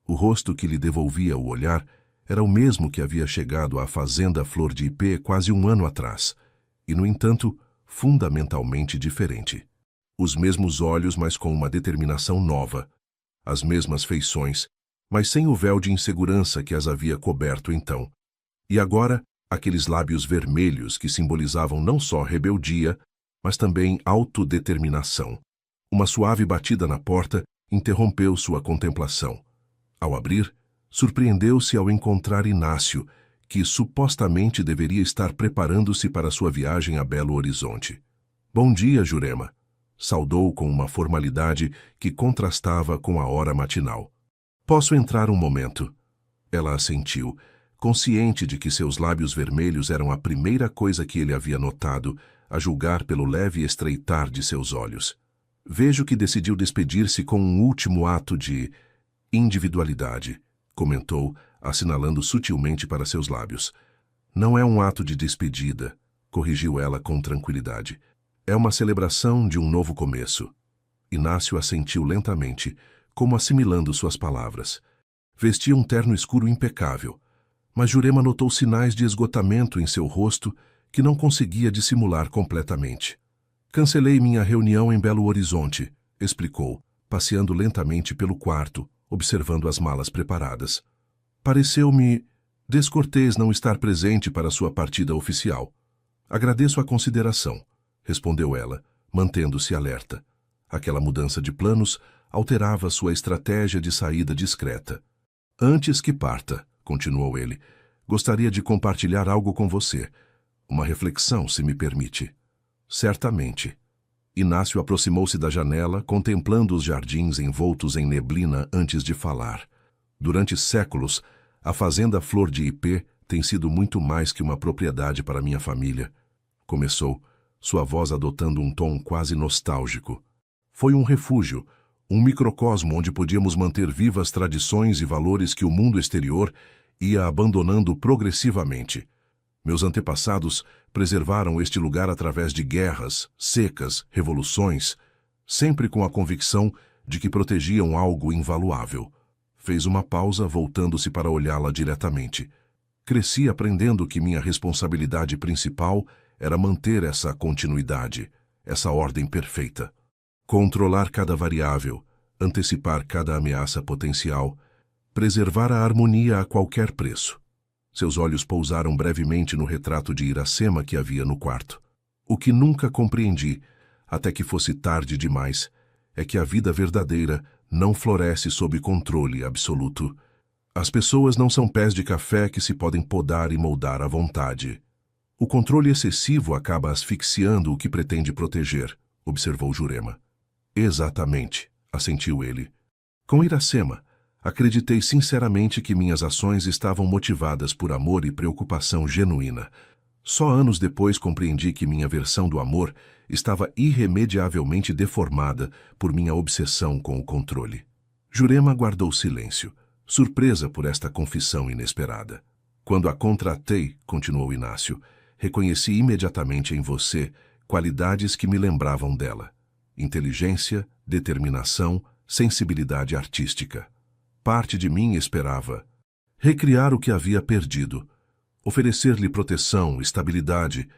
O rosto que lhe devolvia o olhar era o mesmo que havia chegado à fazenda Flor de Ipê quase um ano atrás, e, no entanto, fundamentalmente diferente. Os mesmos olhos, mas com uma determinação nova. As mesmas feições, mas sem o véu de insegurança que as havia coberto então. E agora, aqueles lábios vermelhos que simbolizavam não só rebeldia, mas também autodeterminação. Uma suave batida na porta interrompeu sua contemplação. Ao abrir, surpreendeu-se ao encontrar Inácio, que supostamente deveria estar preparando-se para sua viagem a Belo Horizonte. Bom dia, Jurema, saudou com uma formalidade que contrastava com a hora matinal. Posso entrar um momento? Ela assentiu, consciente de que seus lábios vermelhos eram a primeira coisa que ele havia notado, a julgar pelo leve estreitar de seus olhos. Vejo que decidiu despedir-se com um último ato de individualidade, comentou, assinalando sutilmente para seus lábios. Não é um ato de despedida, corrigiu ela com tranquilidade. É uma celebração de um novo começo. Inácio assentiu lentamente, como assimilando suas palavras. Vestia um terno escuro impecável, mas Jurema notou sinais de esgotamento em seu rosto que não conseguia dissimular completamente. Cancelei minha reunião em Belo Horizonte, explicou, passeando lentamente pelo quarto, observando as malas preparadas. Pareceu-me descortês não estar presente para sua partida oficial. Agradeço a consideração, respondeu ela, mantendo-se alerta. Aquela mudança de planos alterava sua estratégia de saída discreta. Antes que parta, continuou ele, gostaria de compartilhar algo com você. Uma reflexão, se me permite. Certamente. Inácio aproximou-se da janela, contemplando os jardins envoltos em neblina antes de falar. Durante séculos, a fazenda Flor de Ipê tem sido muito mais que uma propriedade para minha família. Começou, sua voz adotando um tom quase nostálgico. Foi um refúgio, um microcosmo onde podíamos manter vivas tradições e valores que o mundo exterior ia abandonando progressivamente. Meus antepassados preservaram este lugar através de guerras, secas, revoluções, sempre com a convicção de que protegiam algo invaluável. Fez uma pausa, voltando-se para olhá-la diretamente. Cresci aprendendo que minha responsabilidade principal era manter essa continuidade, essa ordem perfeita. Controlar cada variável, antecipar cada ameaça potencial, preservar a harmonia a qualquer preço. Seus olhos pousaram brevemente no retrato de Iracema que havia no quarto. O que nunca compreendi, até que fosse tarde demais, é que a vida verdadeira não floresce sob controle absoluto. As pessoas não são pés de café que se podem podar e moldar à vontade. O controle excessivo acaba asfixiando o que pretende proteger, observou Jurema. Exatamente, assentiu ele. Com Iracema, acreditei sinceramente que minhas ações estavam motivadas por amor e preocupação genuína. Só anos depois compreendi que minha versão do amor estava irremediavelmente deformada por minha obsessão com o controle. Jurema guardou silêncio, surpresa por esta confissão inesperada. Quando a contratei, continuou Inácio, reconheci imediatamente em você qualidades que me lembravam dela. Inteligência, determinação, sensibilidade artística. Parte de mim esperava recriar o que havia perdido, oferecer-lhe proteção, estabilidade,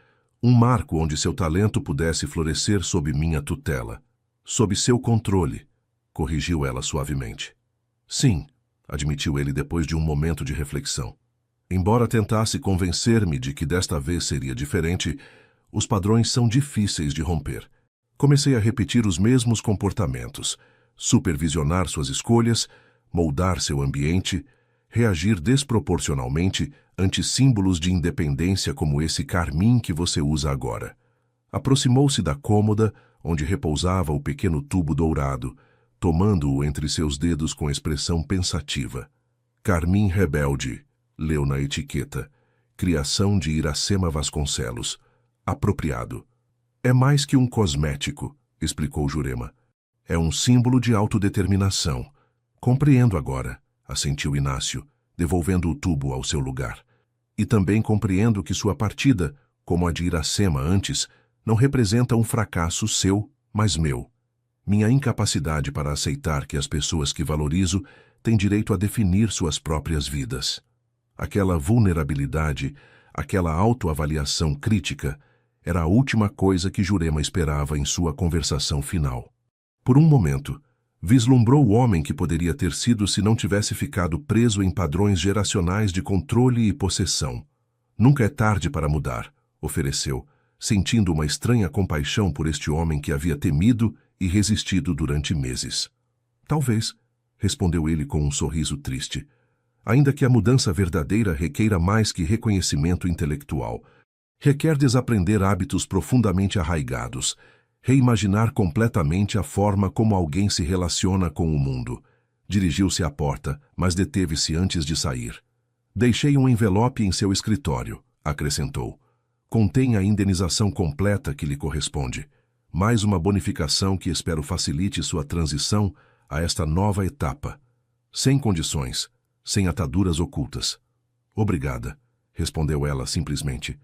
um marco onde seu talento pudesse florescer sob minha tutela, sob seu controle, corrigiu ela suavemente. Sim, admitiu ele depois de um momento de reflexão. Embora tentasse convencer-me de que desta vez seria diferente, os padrões são difíceis de romper. Comecei a repetir os mesmos comportamentos, supervisionar suas escolhas, moldar seu ambiente, reagir desproporcionalmente ante símbolos de independência como esse carmim que você usa agora. Aproximou-se da cômoda onde repousava o pequeno tubo dourado, tomando-o entre seus dedos com expressão pensativa. Carmim rebelde, leu na etiqueta. Criação de Iracema Vasconcelos. Apropriado. É mais que um cosmético, explicou Jurema. É um símbolo de autodeterminação. Compreendo agora, assentiu Inácio, devolvendo o tubo ao seu lugar. E também compreendo que sua partida, como a de Iracema antes, não representa um fracasso seu, mas meu. Minha incapacidade para aceitar que as pessoas que valorizo têm direito a definir suas próprias vidas. Aquela vulnerabilidade, aquela autoavaliação crítica, era a última coisa que Jurema esperava em sua conversação final. Por um momento, vislumbrou o homem que poderia ter sido se não tivesse ficado preso em padrões geracionais de controle e possessão. Nunca é tarde para mudar, ofereceu, sentindo uma estranha compaixão por este homem que havia temido e resistido durante meses. Talvez, respondeu ele com um sorriso triste, ainda que a mudança verdadeira requeira mais que reconhecimento intelectual. Requer desaprender hábitos profundamente arraigados, reimaginar completamente a forma como alguém se relaciona com o mundo. Dirigiu-se à porta, mas deteve-se antes de sair. Deixei um envelope em seu escritório, acrescentou. Contém a indenização completa que lhe corresponde, mais uma bonificação que espero facilite sua transição a esta nova etapa. Sem condições, sem ataduras ocultas. Obrigada, respondeu ela simplesmente.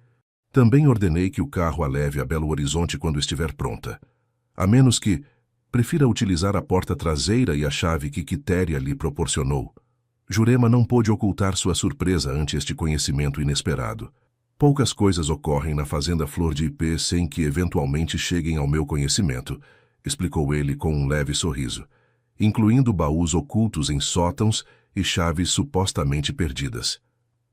Também ordenei que o carro a leve a Belo Horizonte quando estiver pronta. A menos que prefira utilizar a porta traseira e a chave que Quitéria lhe proporcionou. Jurema não pôde ocultar sua surpresa ante este conhecimento inesperado. Poucas coisas ocorrem na fazenda Flor de Ipê sem que eventualmente cheguem ao meu conhecimento, explicou ele com um leve sorriso, incluindo baús ocultos em sótãos e chaves supostamente perdidas.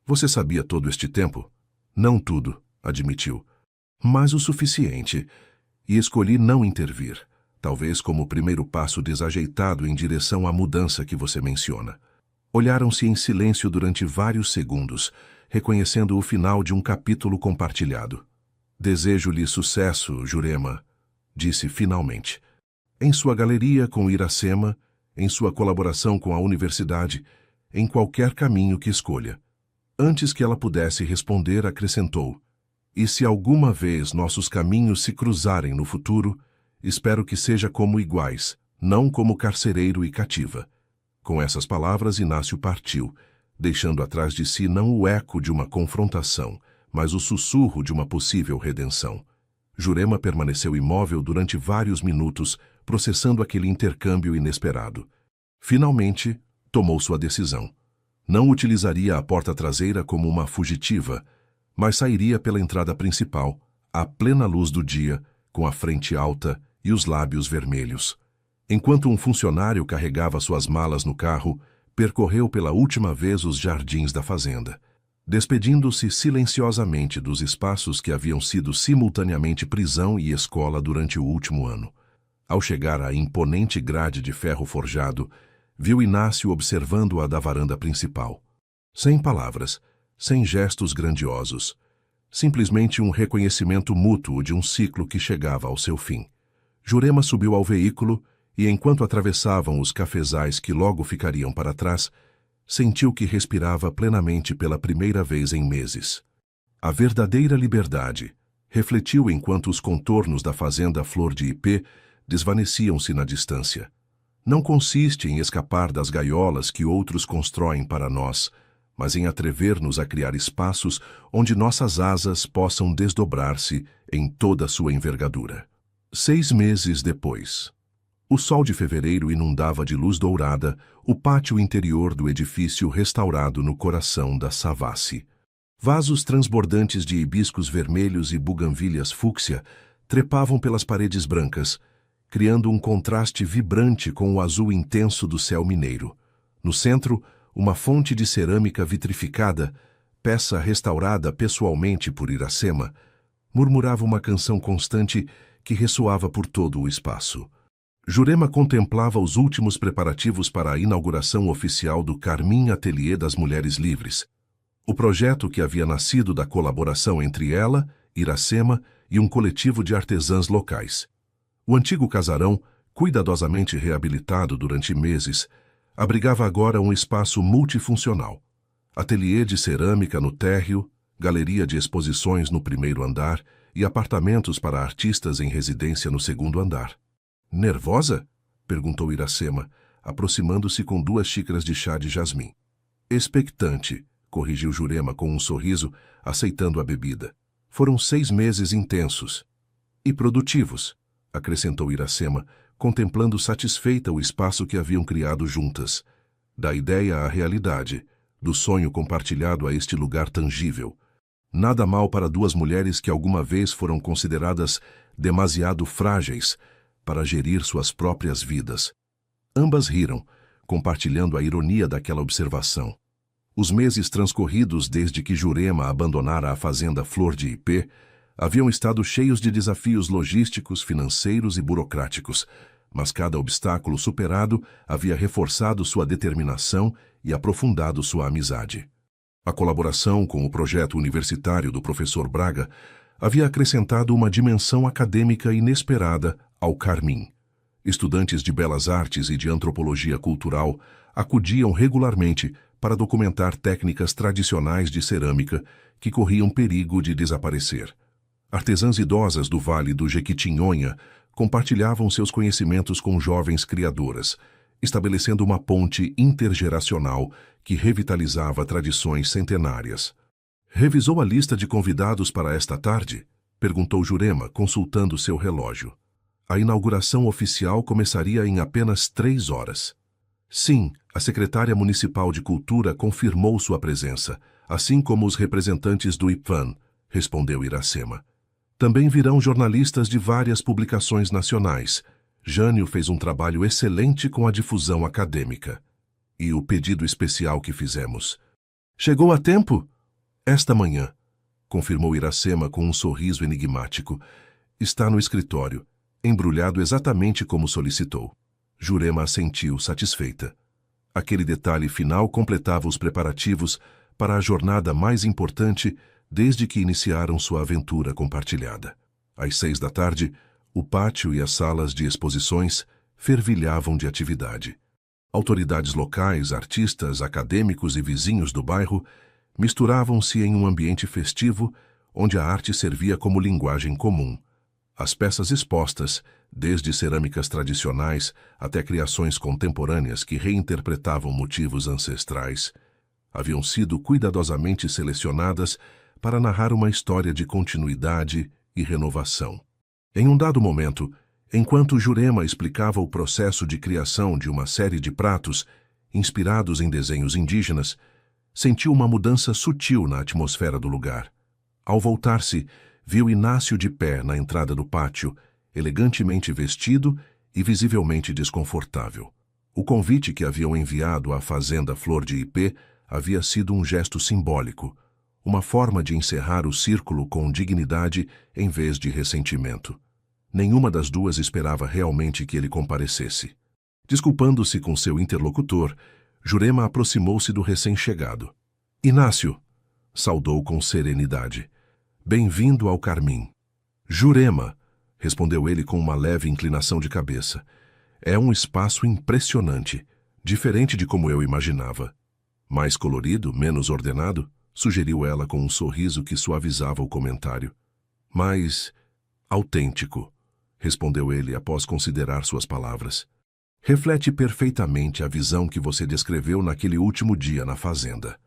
Você sabia todo este tempo? Não tudo, admitiu. Mas o suficiente. E escolhi não intervir. talvez como o primeiro passo desajeitado em direção à mudança que você menciona. Olharam-se em silêncio durante vários segundos, reconhecendo o final de um capítulo compartilhado. Desejo-lhe sucesso, Jurema, disse finalmente. Em sua galeria com Iracema, em sua colaboração com a universidade, em qualquer caminho que escolha. Antes que ela pudesse responder, acrescentou: e se alguma vez nossos caminhos se cruzarem no futuro, espero que seja como iguais, não como carcereiro e cativa. Com essas palavras, Inácio partiu, deixando atrás de si não o eco de uma confrontação, mas o sussurro de uma possível redenção. Jurema permaneceu imóvel durante vários minutos, processando aquele intercâmbio inesperado. Finalmente, tomou sua decisão. Não utilizaria a porta traseira como uma fugitiva, mas sairia pela entrada principal, à plena luz do dia, com a frente alta e os lábios vermelhos. Enquanto um funcionário carregava suas malas no carro, percorreu pela última vez os jardins da fazenda, despedindo-se silenciosamente dos espaços que haviam sido simultaneamente prisão e escola durante o último ano. Ao chegar à imponente grade de ferro forjado, viu Inácio observando-a da varanda principal. Sem palavras, sem gestos grandiosos, simplesmente um reconhecimento mútuo de um ciclo que chegava ao seu fim. Jurema subiu ao veículo e, enquanto atravessavam os cafezais que logo ficariam para trás, sentiu que respirava plenamente pela primeira vez em meses. A verdadeira liberdade refletiu enquanto os contornos da fazenda Flor de Ipê desvaneciam-se na distância. Não consiste em escapar das gaiolas que outros constroem para nós, mas em atrever-nos a criar espaços onde nossas asas possam desdobrar-se em toda a sua envergadura. 6 meses depois. O sol de fevereiro inundava de luz dourada o pátio interior do edifício restaurado no coração da Savassi. Vasos transbordantes de hibiscos vermelhos e buganvílias fúcsia trepavam pelas paredes brancas, criando um contraste vibrante com o azul intenso do céu mineiro. No centro, uma fonte de cerâmica vitrificada, peça restaurada pessoalmente por Iracema, murmurava uma canção constante que ressoava por todo o espaço. Jurema contemplava os últimos preparativos para a inauguração oficial do Carmim Atelier das Mulheres Livres, o projeto que havia nascido da colaboração entre ela, Iracema e um coletivo de artesãs locais. O antigo casarão, cuidadosamente reabilitado durante meses, abrigava agora um espaço multifuncional. Ateliê de cerâmica no térreo, galeria de exposições no primeiro andar e apartamentos para artistas em residência no segundo andar. Nervosa? Perguntou Iracema, aproximando-se com 2 xícaras de chá de jasmim. Expectante, corrigiu Jurema com um sorriso, aceitando a bebida. Foram 6 meses intensos. E produtivos, acrescentou Iracema, contemplando satisfeita o espaço que haviam criado juntas. Da ideia à realidade, do sonho compartilhado a este lugar tangível. Nada mal para 2 mulheres que alguma vez foram consideradas demasiado frágeis para gerir suas próprias vidas. Ambas riram, compartilhando a ironia daquela observação. Os meses transcorridos desde que Jurema abandonara a fazenda Flor de Ipê haviam estado cheios de desafios logísticos, financeiros e burocráticos, mas cada obstáculo superado havia reforçado sua determinação e aprofundado sua amizade. A colaboração com o projeto universitário do professor Braga havia acrescentado uma dimensão acadêmica inesperada ao Carmim. Estudantes de belas artes e de antropologia cultural acudiam regularmente para documentar técnicas tradicionais de cerâmica que corriam perigo de desaparecer. Artesãs idosas do Vale do Jequitinhonha compartilhavam seus conhecimentos com jovens criadoras, estabelecendo uma ponte intergeracional que revitalizava tradições centenárias. «Revisou a lista de convidados para esta tarde?» perguntou Jurema, consultando seu relógio. A inauguração oficial começaria em apenas 3 horas. Sim, a secretária municipal de Cultura confirmou sua presença, assim como os representantes do IPFAN, respondeu Iracema. Também virão jornalistas de várias publicações nacionais. Jânio fez um trabalho excelente com a difusão acadêmica. E o pedido especial que fizemos. Chegou a tempo? Esta manhã, confirmou Iracema com um sorriso enigmático. Está no escritório. embrulhado exatamente como solicitou. Jurema assentiu, satisfeita. Aquele detalhe final completava os preparativos para a jornada mais importante desde que iniciaram sua aventura compartilhada. Às 6 da tarde, o pátio e as salas de exposições fervilhavam de atividade. Autoridades locais, artistas, acadêmicos e vizinhos do bairro misturavam-se em um ambiente festivo onde a arte servia como linguagem comum. As peças expostas, desde cerâmicas tradicionais até criações contemporâneas que reinterpretavam motivos ancestrais, haviam sido cuidadosamente selecionadas para narrar uma história de continuidade e renovação. Em um dado momento, enquanto Jurema explicava o processo de criação de uma série de pratos inspirados em desenhos indígenas, sentiu uma mudança sutil na atmosfera do lugar. Ao voltar-se, viu Inácio de pé na entrada do pátio, elegantemente vestido e visivelmente desconfortável. O convite que haviam enviado à fazenda Flor de Ipê havia sido um gesto simbólico, uma forma de encerrar o círculo com dignidade em vez de ressentimento. Nenhuma das duas esperava realmente que ele comparecesse. Desculpando-se com seu interlocutor, Jurema aproximou-se do recém-chegado. Inácio, saudou com serenidade. Bem-vindo ao Carmim. Jurema, respondeu ele com uma leve inclinação de cabeça. É um espaço impressionante, diferente de como eu imaginava. Mais colorido, menos ordenado, sugeriu ela com um sorriso que suavizava o comentário. Mais autêntico, respondeu ele após considerar suas palavras. Reflete perfeitamente a visão que você descreveu naquele último dia na fazenda.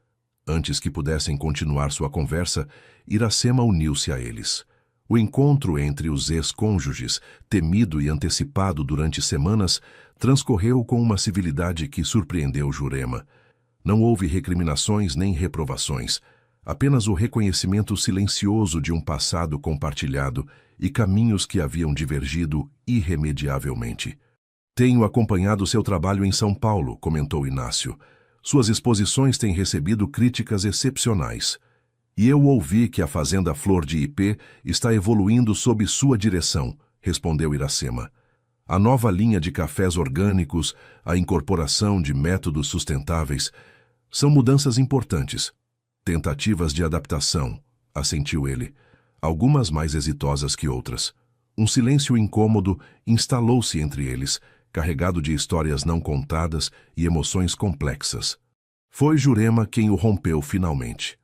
Antes que pudessem continuar sua conversa, Iracema uniu-se a eles. O encontro entre os ex-cônjuges, temido e antecipado durante semanas, transcorreu com uma civilidade que surpreendeu Jurema. Não houve recriminações nem reprovações, apenas o reconhecimento silencioso de um passado compartilhado e caminhos que haviam divergido irremediavelmente. Tenho acompanhado seu trabalho em São Paulo, comentou Inácio. Suas exposições têm recebido críticas excepcionais. E eu ouvi que a Fazenda Flor de Ipê está evoluindo sob sua direção, respondeu Iracema. A nova linha de cafés orgânicos, a incorporação de métodos sustentáveis, são mudanças importantes. Tentativas de adaptação, assentiu ele, algumas mais exitosas que outras. Um silêncio incômodo instalou-se entre eles, carregado de histórias não contadas e emoções complexas. Foi Jurema quem o rompeu finalmente.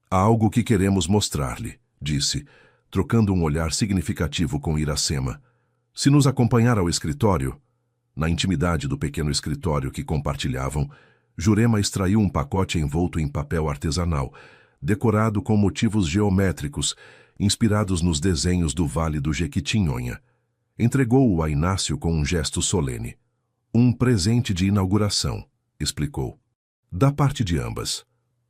Há algo que queremos mostrar-lhe, disse, trocando um olhar significativo com Iracema. Se nos acompanhar ao escritório... Na intimidade do pequeno escritório que compartilhavam, Jurema extraiu um pacote envolto em papel artesanal, decorado com motivos geométricos, inspirados nos desenhos do Vale do Jequitinhonha. Entregou-o a Inácio com um gesto solene. Um presente de inauguração, explicou. Da parte de ambas.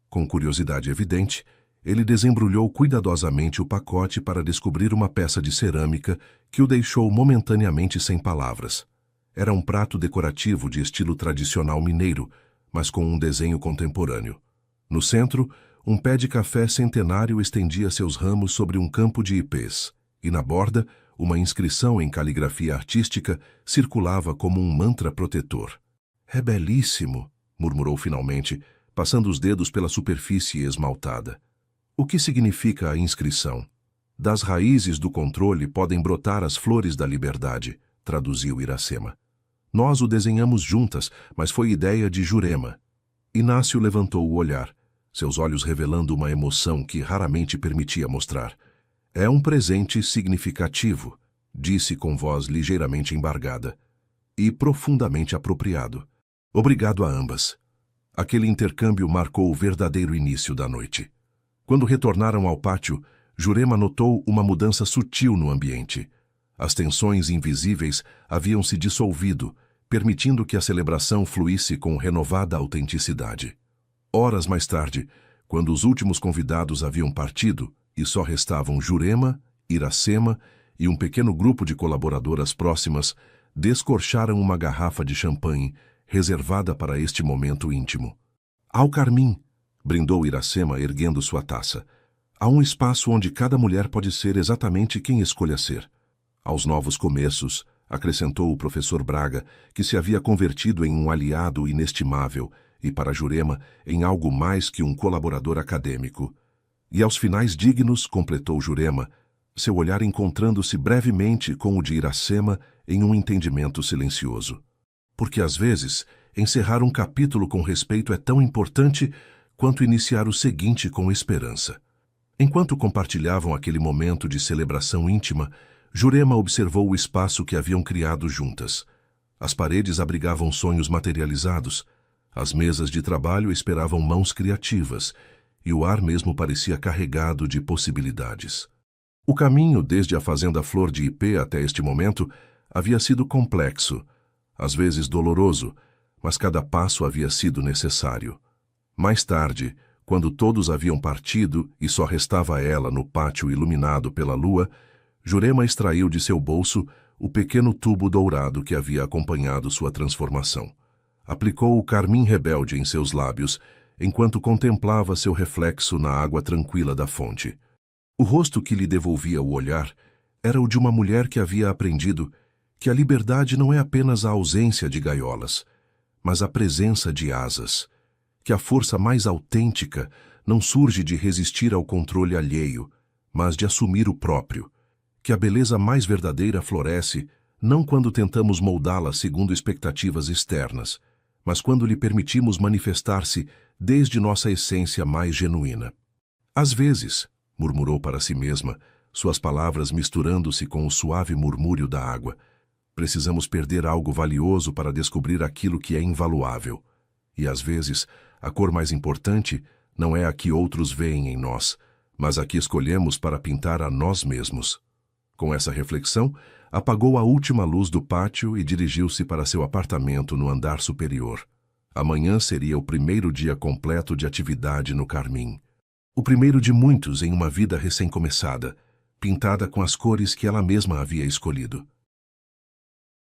Com curiosidade evidente, ele desembrulhou cuidadosamente o pacote para descobrir uma peça de cerâmica que o deixou momentaneamente sem palavras. Era um prato decorativo de estilo tradicional mineiro, mas com um desenho contemporâneo. No centro, um pé de café centenário estendia seus ramos sobre um campo de ipês, e na borda, uma inscrição em caligrafia artística circulava como um mantra protetor. É belíssimo, murmurou finalmente, passando os dedos pela superfície esmaltada. O que significa a inscrição? Das raízes do controle podem brotar as flores da liberdade, traduziu Iracema. Nós o desenhamos juntas, mas foi ideia de Jurema. Inácio levantou o olhar, seus olhos revelando uma emoção que raramente permitia mostrar. É um presente significativo, disse com voz ligeiramente embargada, e profundamente apropriado. Obrigado a ambas. Aquele intercâmbio marcou o verdadeiro início da noite. Quando retornaram ao pátio, Jurema notou uma mudança sutil no ambiente. As tensões invisíveis haviam se dissolvido, permitindo que a celebração fluísse com renovada autenticidade. Horas mais tarde, quando os últimos convidados haviam partido e só restavam Jurema, Iracema e um pequeno grupo de colaboradoras próximas, descorcharam uma garrafa de champanhe reservada para este momento íntimo. Ao Carmim, brindou Iracema erguendo sua taça. Há um espaço onde cada mulher pode ser exatamente quem escolha ser. Aos novos começos, acrescentou o professor Braga, que se havia convertido em um aliado inestimável e, para Jurema, em algo mais que um colaborador acadêmico. E aos finais dignos, completou Jurema, seu olhar encontrando-se brevemente com o de Iracema em um entendimento silencioso. Porque, às vezes, encerrar um capítulo com respeito é tão importante quanto iniciar o seguinte com esperança. Enquanto compartilhavam aquele momento de celebração íntima, Jurema observou o espaço que haviam criado juntas. As paredes abrigavam sonhos materializados, as mesas de trabalho esperavam mãos criativas, e o ar mesmo parecia carregado de possibilidades. O caminho desde a fazenda Flor de Ipê até este momento havia sido complexo, às vezes doloroso, mas cada passo havia sido necessário. Mais tarde, quando todos haviam partido e só restava ela no pátio iluminado pela lua, Jurema extraiu de seu bolso o pequeno tubo dourado que havia acompanhado sua transformação. Aplicou o carmim rebelde em seus lábios, enquanto contemplava seu reflexo na água tranquila da fonte. O rosto que lhe devolvia o olhar era o de uma mulher que havia aprendido que a liberdade não é apenas a ausência de gaiolas, mas a presença de asas, que a força mais autêntica não surge de resistir ao controle alheio, mas de assumir o próprio, que a beleza mais verdadeira floresce não quando tentamos moldá-la segundo expectativas externas, mas quando lhe permitimos manifestar-se desde nossa essência mais genuína. Às vezes, murmurou para si mesma, suas palavras misturando-se com o suave murmúrio da água, precisamos perder algo valioso para descobrir aquilo que é invaluável. E às vezes, a cor mais importante não é a que outros veem em nós, mas a que escolhemos para pintar a nós mesmos. Com essa reflexão, apagou a última luz do pátio e dirigiu-se para seu apartamento no andar superior. Amanhã seria o primeiro dia completo de atividade no Carmim. O primeiro de muitos em uma vida recém-começada, pintada com as cores que ela mesma havia escolhido.